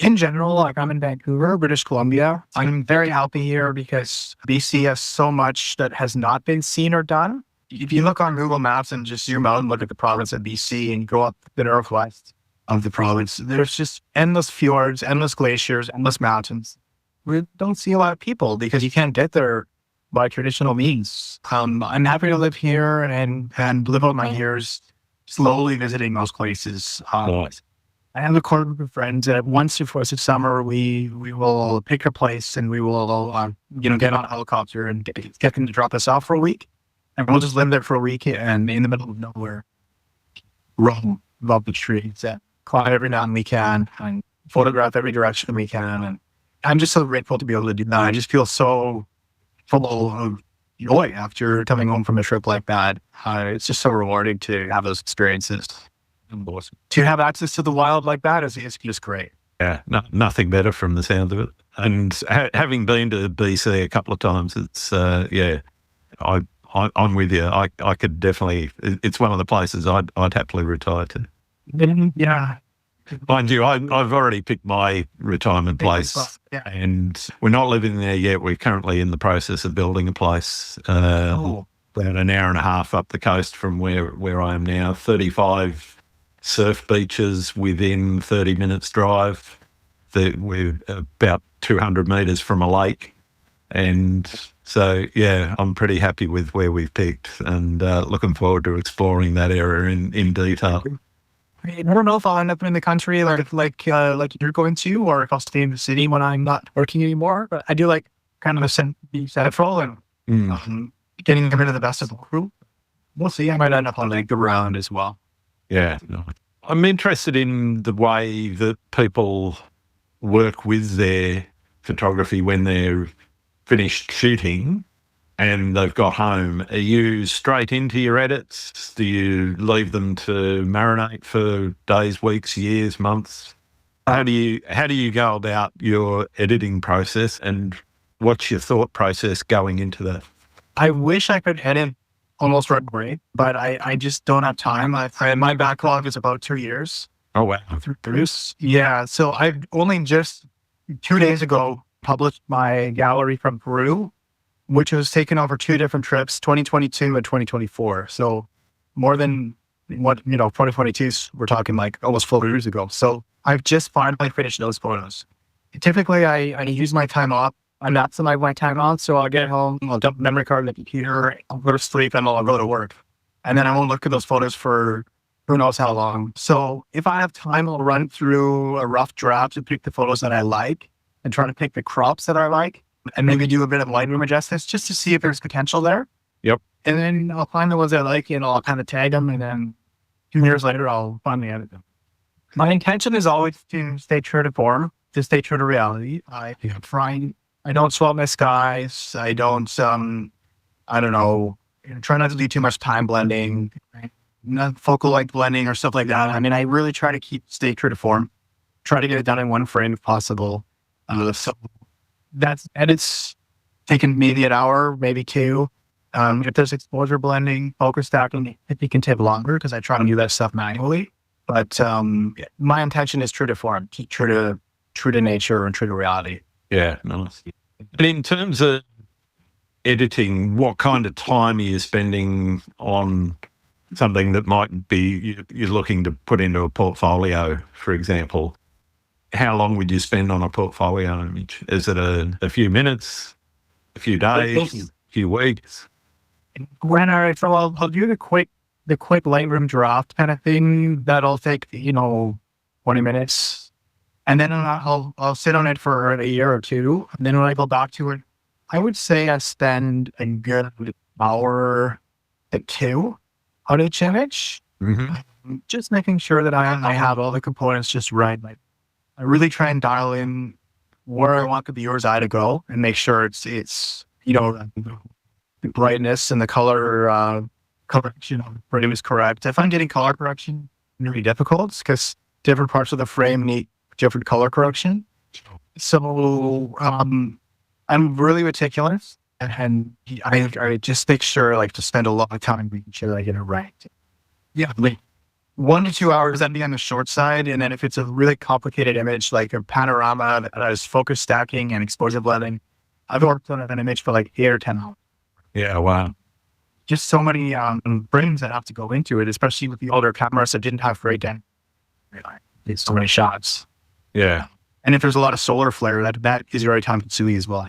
In general, like I'm in Vancouver, British Columbia. I'm very happy here because BC has so much that has not been seen or done. If you look on Google Maps and just zoom out and look at the province of BC and go up the northwest of the province, there's just endless fjords, endless glaciers, endless mountains. we don't see a lot of people because you can't get there by traditional means. I'm happy to live here and live out my years slowly visiting those places. Nice. I have a core group of friends that once or twice a summer, we will pick a place and we will, get on a helicopter and get them to drop us off for a week. And we'll just live there for a week and in the middle of nowhere, roam above the trees and climb every mountain we can and photograph every direction we can. And I'm just so grateful to be able to do that. I just feel so full of joy after coming home from a trip like that. It's just so rewarding to have those experiences. Awesome. To have access to the wild like that is just great. Yeah, nothing better from the sound of it. And having been to BC a couple of times, it's I'm with you. I could definitely. It's one of the places I'd happily retire to. Yeah. Mind you, I've already picked my retirement place, and we're not living there yet. We're currently in the process of building a place about an hour and a half up the coast from where I am now. 35 surf beaches within 30 minutes drive. We're about 200 metres from a lake. And so, yeah, I'm pretty happy with where we've picked and looking forward to exploring that area in detail. I don't know if I'll end up in the country like you're going to, or if I'll stay in the city when I'm not working anymore. But I do like kind of the central and getting a bit of the best of the group. We'll see. I might end up on like the round as well. Yeah. I'm interested in the way that people work with their photography when they're finished shooting and they've got home. Are you straight into your edits? Do you leave them to marinate for days, weeks, years, months? How do you go about your editing process, and what's your thought process going into that? I wish I could edit almost right away, but I just don't have time. My backlog is about 2 years. Oh, wow. Through Bruce. Yeah. So I've only just 2 days ago published my gallery from Peru, which was taken over 2 different trips, 2022 and 2024. So more than 2022, we're talking like almost 4 years ago. So I've just finally finished those photos. Typically, I use my time off. I'm not my time off. So I'll get home, I'll dump memory card in the computer, I'll go to sleep, and I'll go to work. And then I won't look at those photos for who knows how long. So if I have time, I'll run through a rough draft to pick the photos that I like and try to pick the crops that I like and maybe do a bit of lightroom adjustments just to see if there's potential there. Yep. And then I'll find the ones I like and I'll kind of tag them. And then 2 years later, I'll finally edit them. My intention is always to stay true to form, to stay true to reality. I don't swap my skies. I don't, try not to do too much time blending, right? Not focal length blending or stuff like that. I mean, I really try to stay true to form, try to get it done in 1 frame if possible. So that's edits taken maybe an hour, maybe 2. If there's exposure blending, focus stacking, it can take longer because I try to do that stuff manually. But my intention is true to form, keep true to nature and true to reality. Yeah, nice. And in terms of editing, what kind of time are you spending on something that might be you're looking to put into a portfolio, for example? How long would you spend on a portfolio image? Is it a few minutes, a few days, a few weeks? I'll do the quick Lightroom draft kind of thing. That'll take 20 minutes, and then I'll sit on it for a year or 2. And then when I go back to it, I would say I spend a good hour to 2 on each image, just making sure that I have all the components just right. I really try and dial in where I want the viewer's eye to go and make sure it's the brightness and the color correction of the frame is correct. If I'm getting color correction, it's really difficult because different parts of the frame need different color correction. So I'm really meticulous, and I just make sure to spend a lot of time making sure I get it right. Yeah, 1 to 2 hours that'd be on the short side, and then if it's a really complicated image like a panorama that has focus stacking and exposure blending, I've worked on an image for 8 or 10 hours. Yeah, wow. Just so many frames that have to go into it, especially with the older cameras that didn't have great depth. It's so many shots. Yeah. And if there's a lot of solar flare, that is very time consuming as well,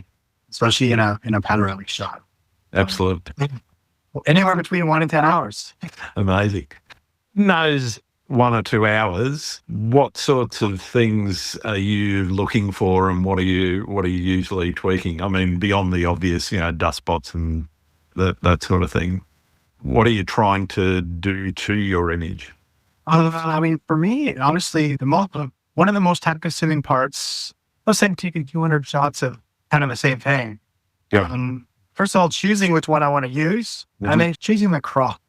especially in a panoramic shot. Absolutely. Anywhere between 1 and 10 hours. Amazing. In those 1 or 2 hours, what sorts of things are you looking for, and what are you usually tweaking? I mean, beyond the obvious, dust spots and that sort of thing. What are you trying to do to your image? I mean, for me, honestly, one of the most time consuming parts, let's say I'm taking 200 shots of kind of the same thing. Yeah. First of all, choosing which one I want to use, and then choosing the crop.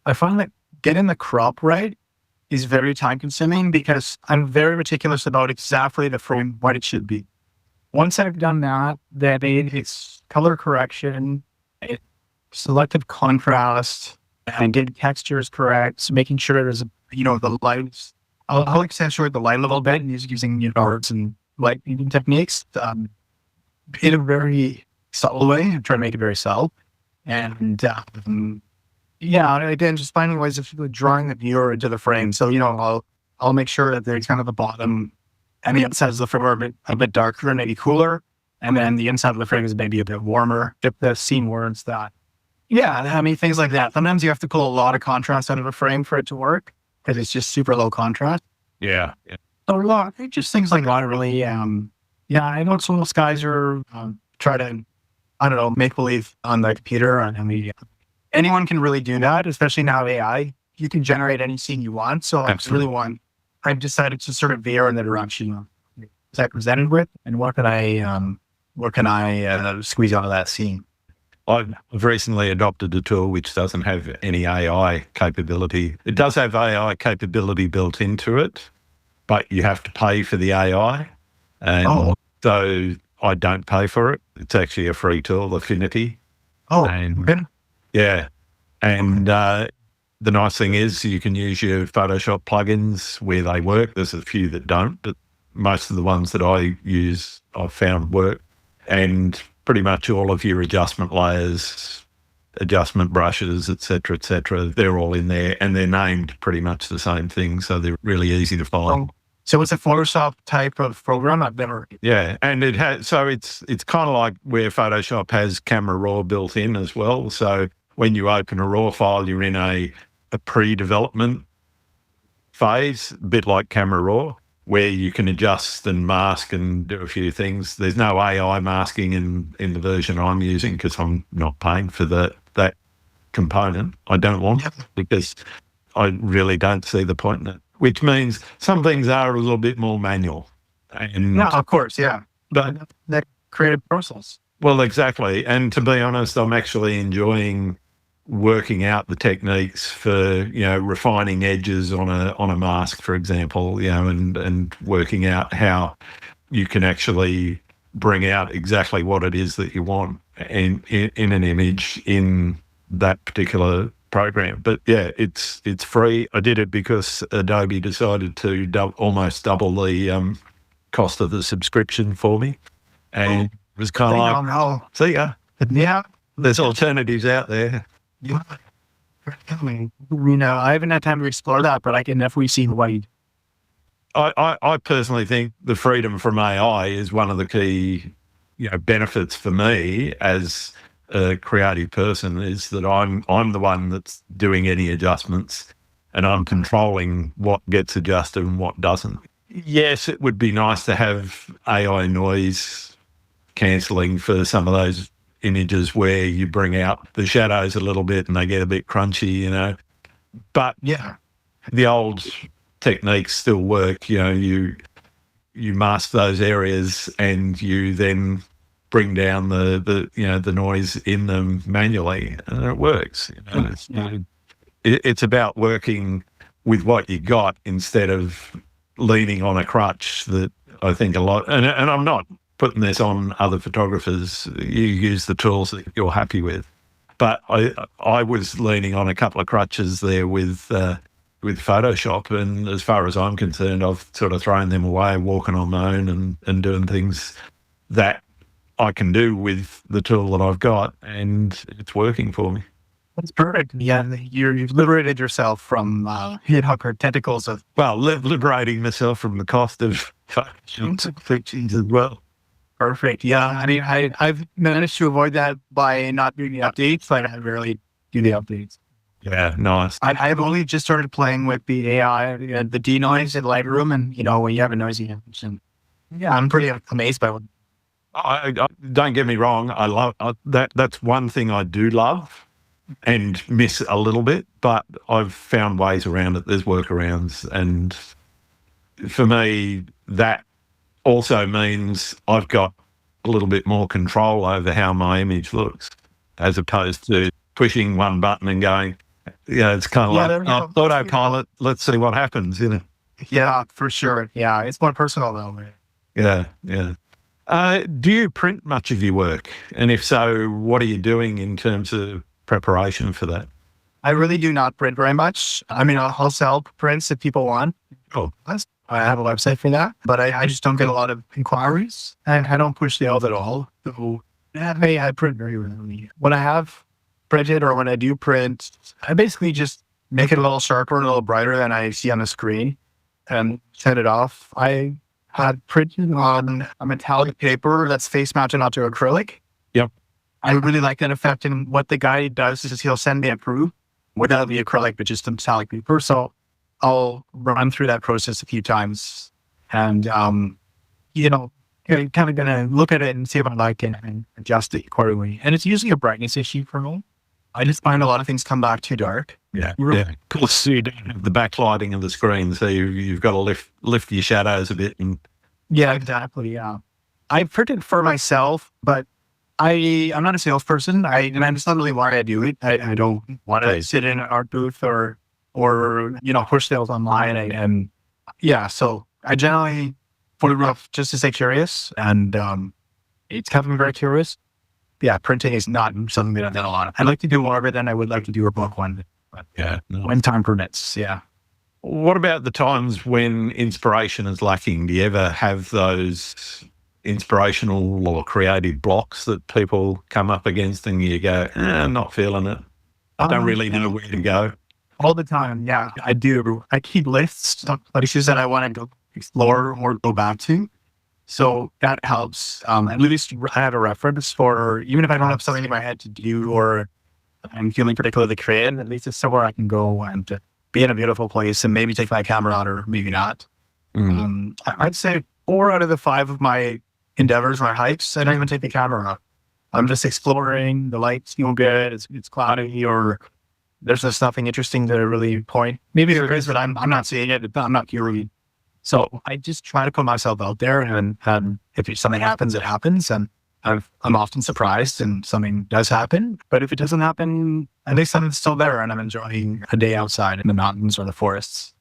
I find that getting the crop right is very time consuming because I'm very meticulous about exactly the frame, what it should be. Once I've done that, then it's color correction, selective contrast, and getting textures correct. So making sure there's, the lights. I'll accentuate the light a little bit using arts and light painting techniques in a very subtle way. I'm trying to make it very subtle. And again, just finding ways of drawing the viewer into the frame. So, I'll make sure that there's kind of the bottom and the inside of the frame are a bit darker and maybe cooler. And then the inside of the frame is maybe a bit warmer if the scene warrants that. Yeah, I mean, things like that. Sometimes you have to pull a lot of contrast out of a frame for it to work because it's just super low contrast. Yeah. So just things like that really. I know some guys are try to, I don't know, make believe on the computer. And anyone can really do that, especially now AI. You can generate any scene you want. So I've decided to sort of veer in the direction that I presented with, and what can I squeeze out of that scene. I've recently adopted a tool which doesn't have any AI capability. It does have AI capability built into it, but you have to pay for the AI. And so I don't pay for it. It's actually a free tool, Affinity. Yeah. And the nice thing is you can use your Photoshop plugins where they work. There's a few that don't, but most of the ones that I use I've found work. And pretty much all of your adjustment layers, adjustment brushes, et cetera, they're all in there, and they're named pretty much the same thing. So they're really easy to find. So it's a Photoshop type of program I've never. Yeah. And it's kind of like where Photoshop has Camera Raw built in as well. So when you open a raw file, you're in a pre-development phase, a bit like Camera Raw, where you can adjust and mask and do a few things. There's no AI masking in the version I'm using because I'm not paying for that component. I don't want it because I really don't see the point in it, which means some things are a little bit more manual. And of course, yeah. But that creative process. Well, exactly. And to be honest, I'm actually enjoying working out the techniques for, refining edges on a mask, for example, and working out how you can actually bring out exactly what it is that you want in an image in that particular program. But yeah, it's free. I did it because Adobe decided to almost double the cost of the subscription for me. And it was kind of like, see ya. Yeah. There's alternatives out there. Yeah. I haven't had time to explore that, but I can definitely see why. I personally think the freedom from AI is one of the key, benefits for me as a creative person, is that I'm the one that's doing any adjustments, and I'm controlling what gets adjusted and what doesn't. Yes, it would be nice to have AI noise cancelling for some of those images where you bring out the shadows a little bit and they get a bit crunchy, But yeah, the old techniques still work. You mask those areas and you then bring down the noise in them manually, and it works. It's about working with what you got instead of leaning on a crutch that I think a lot. And I'm not putting this on other photographers. You use the tools that you're happy with. But I was leaning on a couple of crutches there with Photoshop, and as far as I'm concerned, I've sort of thrown them away, walking on my own and doing things that I can do with the tool that I've got, and it's working for me. That's perfect. Yeah, you've liberated yourself from her tentacles of. Well, liberating myself from the cost of fictions as well. Perfect. Yeah, I mean, I've managed to avoid that by not doing the updates. Like, I rarely do the updates. Yeah, nice. I've only just started playing with the AI, the denoise in Lightroom, and when you have a noisy image, and yeah, I'm pretty amazed by what. Don't get me wrong. I love that. That's one thing I do love and miss a little bit, but I've found ways around it. There's workarounds, and for me, that also means I've got a little bit more control over how my image looks, as opposed to pushing one button and going, it's kind of like, autopilot, let's see what happens, Yeah, for sure. Yeah, it's more personal though. Man. Yeah. Do you print much of your work? And if so, what are you doing in terms of preparation for that? I really do not print very much. I mean, I'll sell prints if people want. Oh, I have a website for that, but I just don't get a lot of inquiries, and I don't push sales at all. So I print very rarely. When I have printed or when I do print, I basically just make it a little sharper and a little brighter than I see on the screen and send it off. I had printed on a metallic paper that's face mounted onto acrylic. Yep. I really like that effect, and what the guy does is he'll send me a proof without the acrylic, but just the metallic paper. So I'll run through that process a few times and, kind of going to look at it and see if I like it and adjust it accordingly. And it's usually a brightness issue for me. I just find a lot of things come back too dark. Yeah. Cool. So you don't have the backlighting of the screen, so you've got to lift your shadows a bit. Yeah, exactly. Yeah. I printed for myself, but I'm not a salesperson. And that's not really why I do it. I don't want to sit in an art booth or push sales online. And so I generally photograph just to stay curious, and it's kept me very curious. Yeah, printing is not something that I've done a lot of. I'd like to do more of it than I would like to do a book one. But when time permits, yeah. What about the times when inspiration is lacking? Do you ever have those inspirational or creative blocks that people come up against and you go, I'm not feeling it. I don't really know where to go. All the time, yeah, I do. I keep lists of places that I want to go explore or go back to. So that helps. At least I have a reference for, even if I don't have something in my head to do or I'm feeling particularly creative, at least it's somewhere I can go and be in a beautiful place and maybe take my camera out or maybe not. I'd say 4 out of the 5 of my endeavors, my hikes, I don't even take the camera out. I'm just exploring. The lights feel good. It's cloudy, or there's just nothing interesting to really point. Maybe there is, but I'm not seeing it. I'm not hearing. So I just try to put myself out there, and if something happens, it happens. And I'm often surprised, and something does happen. But if it doesn't happen, at least something's still there, and I'm enjoying a day outside in the mountains or the forests.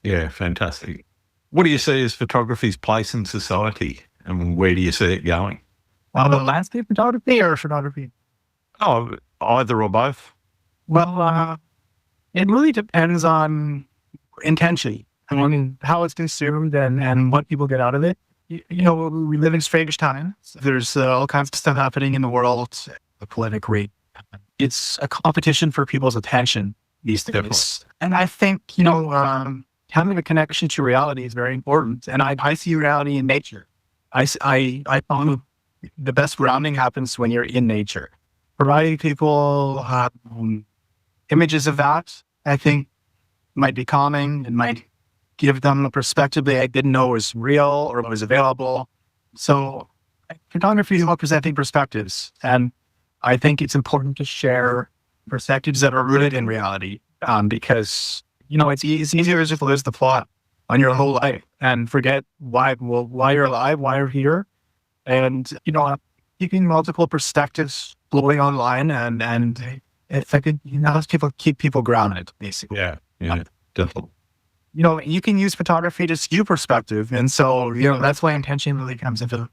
Yeah, fantastic. What do you see as photography's place in society, and where do you see it going? Landscape photography or photography? Oh, either or both. Well, it really depends on intention. I mean, how it's consumed and what people get out of it. We live in strange times. There's all kinds of stuff happening in the world, the politically. It's a competition for people's attention these days. Definitely. And I think, having a connection to reality is very important. And I see reality in nature. I found the best grounding happens when you're in nature. Providing people images of that, I think, might be calming. It might give them a perspective they didn't know was real or was available. So photography is about presenting perspectives. And I think it's important to share perspectives that are rooted in reality, because, it's easier to just lose the plot on your whole life and forget why you're alive, why you're here. And, keeping multiple perspectives flowing online and if I could, keep people grounded, basically. Yeah, definitely. You can use photography to skew perspective. And so, that's why intention really comes into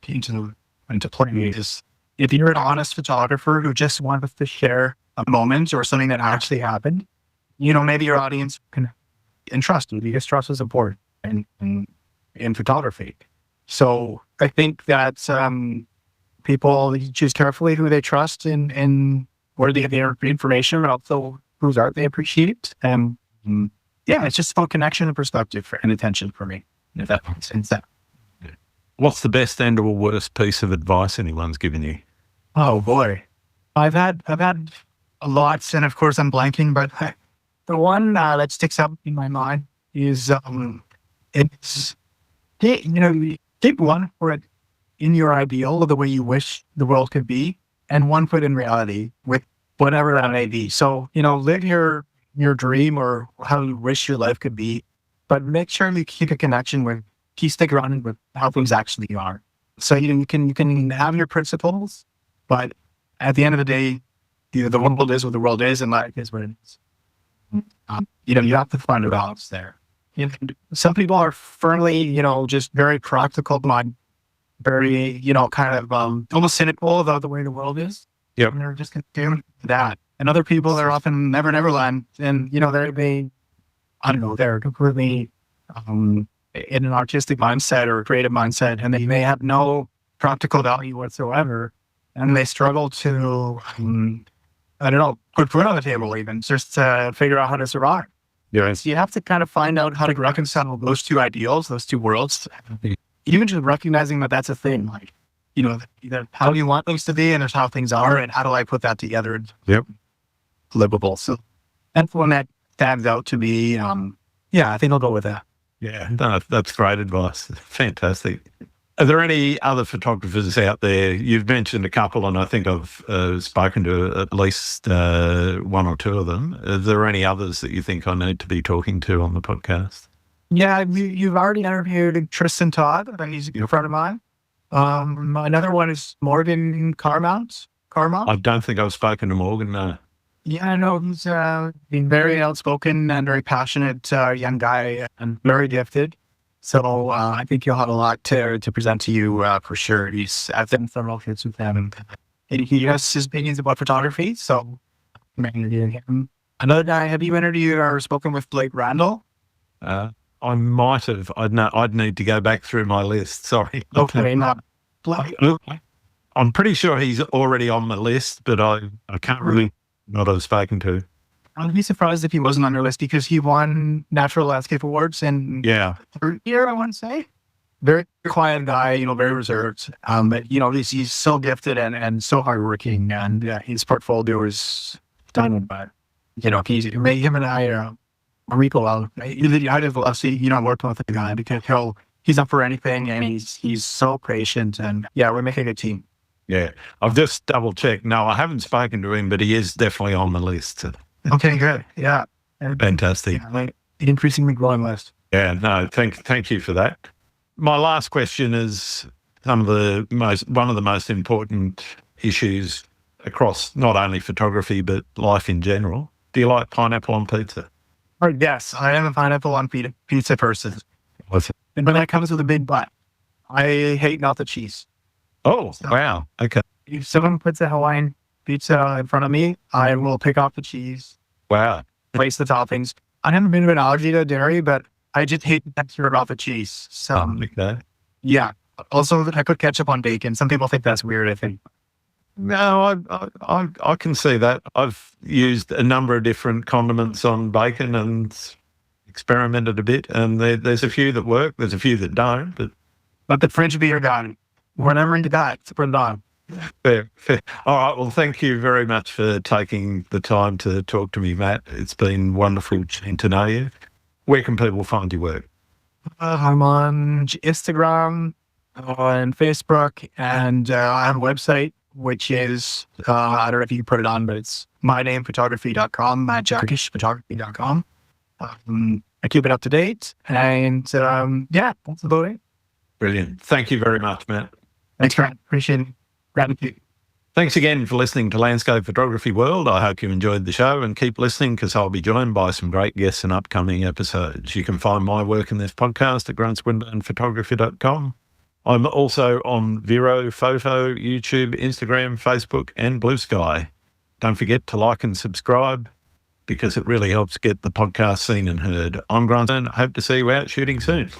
play. Is if you're an honest photographer who just wants to share a moment or something that actually happened, maybe your audience can entrust you, because trust is important in photography. So I think that people choose carefully who they trust in where they get their information, but also whose art they appreciate. And yeah, it's just about connection and perspective and attention for me, if that makes sense. What's the best and or worst piece of advice anyone's given you? Oh boy, I've had a lot, and of course I'm blanking, but the one that sticks out in my mind is it's keep one foot in your ideal of the way you wish the world could be, and 1 foot in reality with whatever that may be. So live your dream or how you wish your life could be, but make sure you keep a connection with, stick around with how things actually are. So you can have your principles, but at the end of the day, the world is what the world is, and life is what it is. You have to find a balance there. Some people are firmly, just very practical mind, very, kind of almost cynical about the way the world is. Yep. And they're just consumed with that. And other people are often neverland, and they're completely in an artistic mindset or a creative mindset, and they may have no practical value whatsoever, and they struggle to put food on the table, even just to figure out how to survive. Yes. So you have to kind of find out how to reconcile those two ideals, those two worlds, even just recognizing that that's a thing. Like, how do you want things to be, and there's how things are, and how do I put that together and livable? So that's one that stands out to me. I think I'll go with that. Yeah, no, that's great advice. Fantastic. Are there any other photographers out there? You've mentioned a couple, and I think I've spoken to at least one or two of them. Are there any others that you think I need to be talking to on the podcast? Yeah, you've already interviewed Tristan Todd. He's a friend of mine. Another one is Morgan Carmount. I don't think I've spoken to Morgan, no. Yeah, no, he's been very outspoken and very passionate young guy and very gifted. So I think he'll have a lot to present to you for sure. I've done several hits with him, and he has his opinions about photography. So him. Another guy, have you interviewed or spoken with Blake Randall? I might have. I'd need to go back through my list. Sorry. Okay, not Blake. I'm pretty sure he's already on my list, but I can't really not have spoken to. I'd be surprised if he wasn't on your list, because he won Natural Landscape Awards in third year, I want to say. Very quiet guy, very reserved. But he's so gifted and so hardworking, and his portfolio is done. But him and I, Rico, I just love seeing working with the guy, because he's up for anything, and he's so patient, and we're making a team. Yeah, I've just double checked. No, I haven't spoken to him, but he is definitely on the list. Okay, good. Yeah. Fantastic. Increasingly growing list. Yeah, no, thank you for that. My last question is one of the most important issues across not only photography, but life in general. Do you like pineapple on pizza? Oh, yes, I am a pineapple on pizza person. And when that comes with a big butt, I hate not the cheese. Oh, wow. Okay. If someone puts a Hawaiian pizza in front of me, I will pick off the cheese. Wow. Place the toppings. I have a bit of an allergy to dairy, but I just hate the texture of the cheese. So, okay. Yeah. Also, I put ketchup on bacon. Some people think that's weird, I think. No, I can see that. I've used a number of different condiments on bacon and experimented a bit, and there's a few that work, there's a few that don't. But the French beer gun, whenever you got, it's put it on. Fair. All right. Well, thank you very much for taking the time to talk to me, Matt. It's been wonderful getting to know you. Where can people find your work? I'm on Instagram, on Facebook, and I have a website, which is, I don't know if you can put it on, but it's mynamephotography.com, jackischphotography.com. I keep it up to date, and that's about it. Brilliant. Thank you very much, Matt. Thanks, Grant. Appreciate it. Gratitude. Thanks again for listening to Landscape Photography World. I hope you enjoyed the show, and keep listening, because I'll be joined by some great guests in upcoming episodes. You can find my work in this podcast at gruntswinburnephotography.com. I'm also on Vero, Photo, YouTube, Instagram, Facebook, and Blue Sky. Don't forget to like and subscribe, because it really helps get the podcast seen and heard. I'm Grant, and I hope to see you out shooting soon.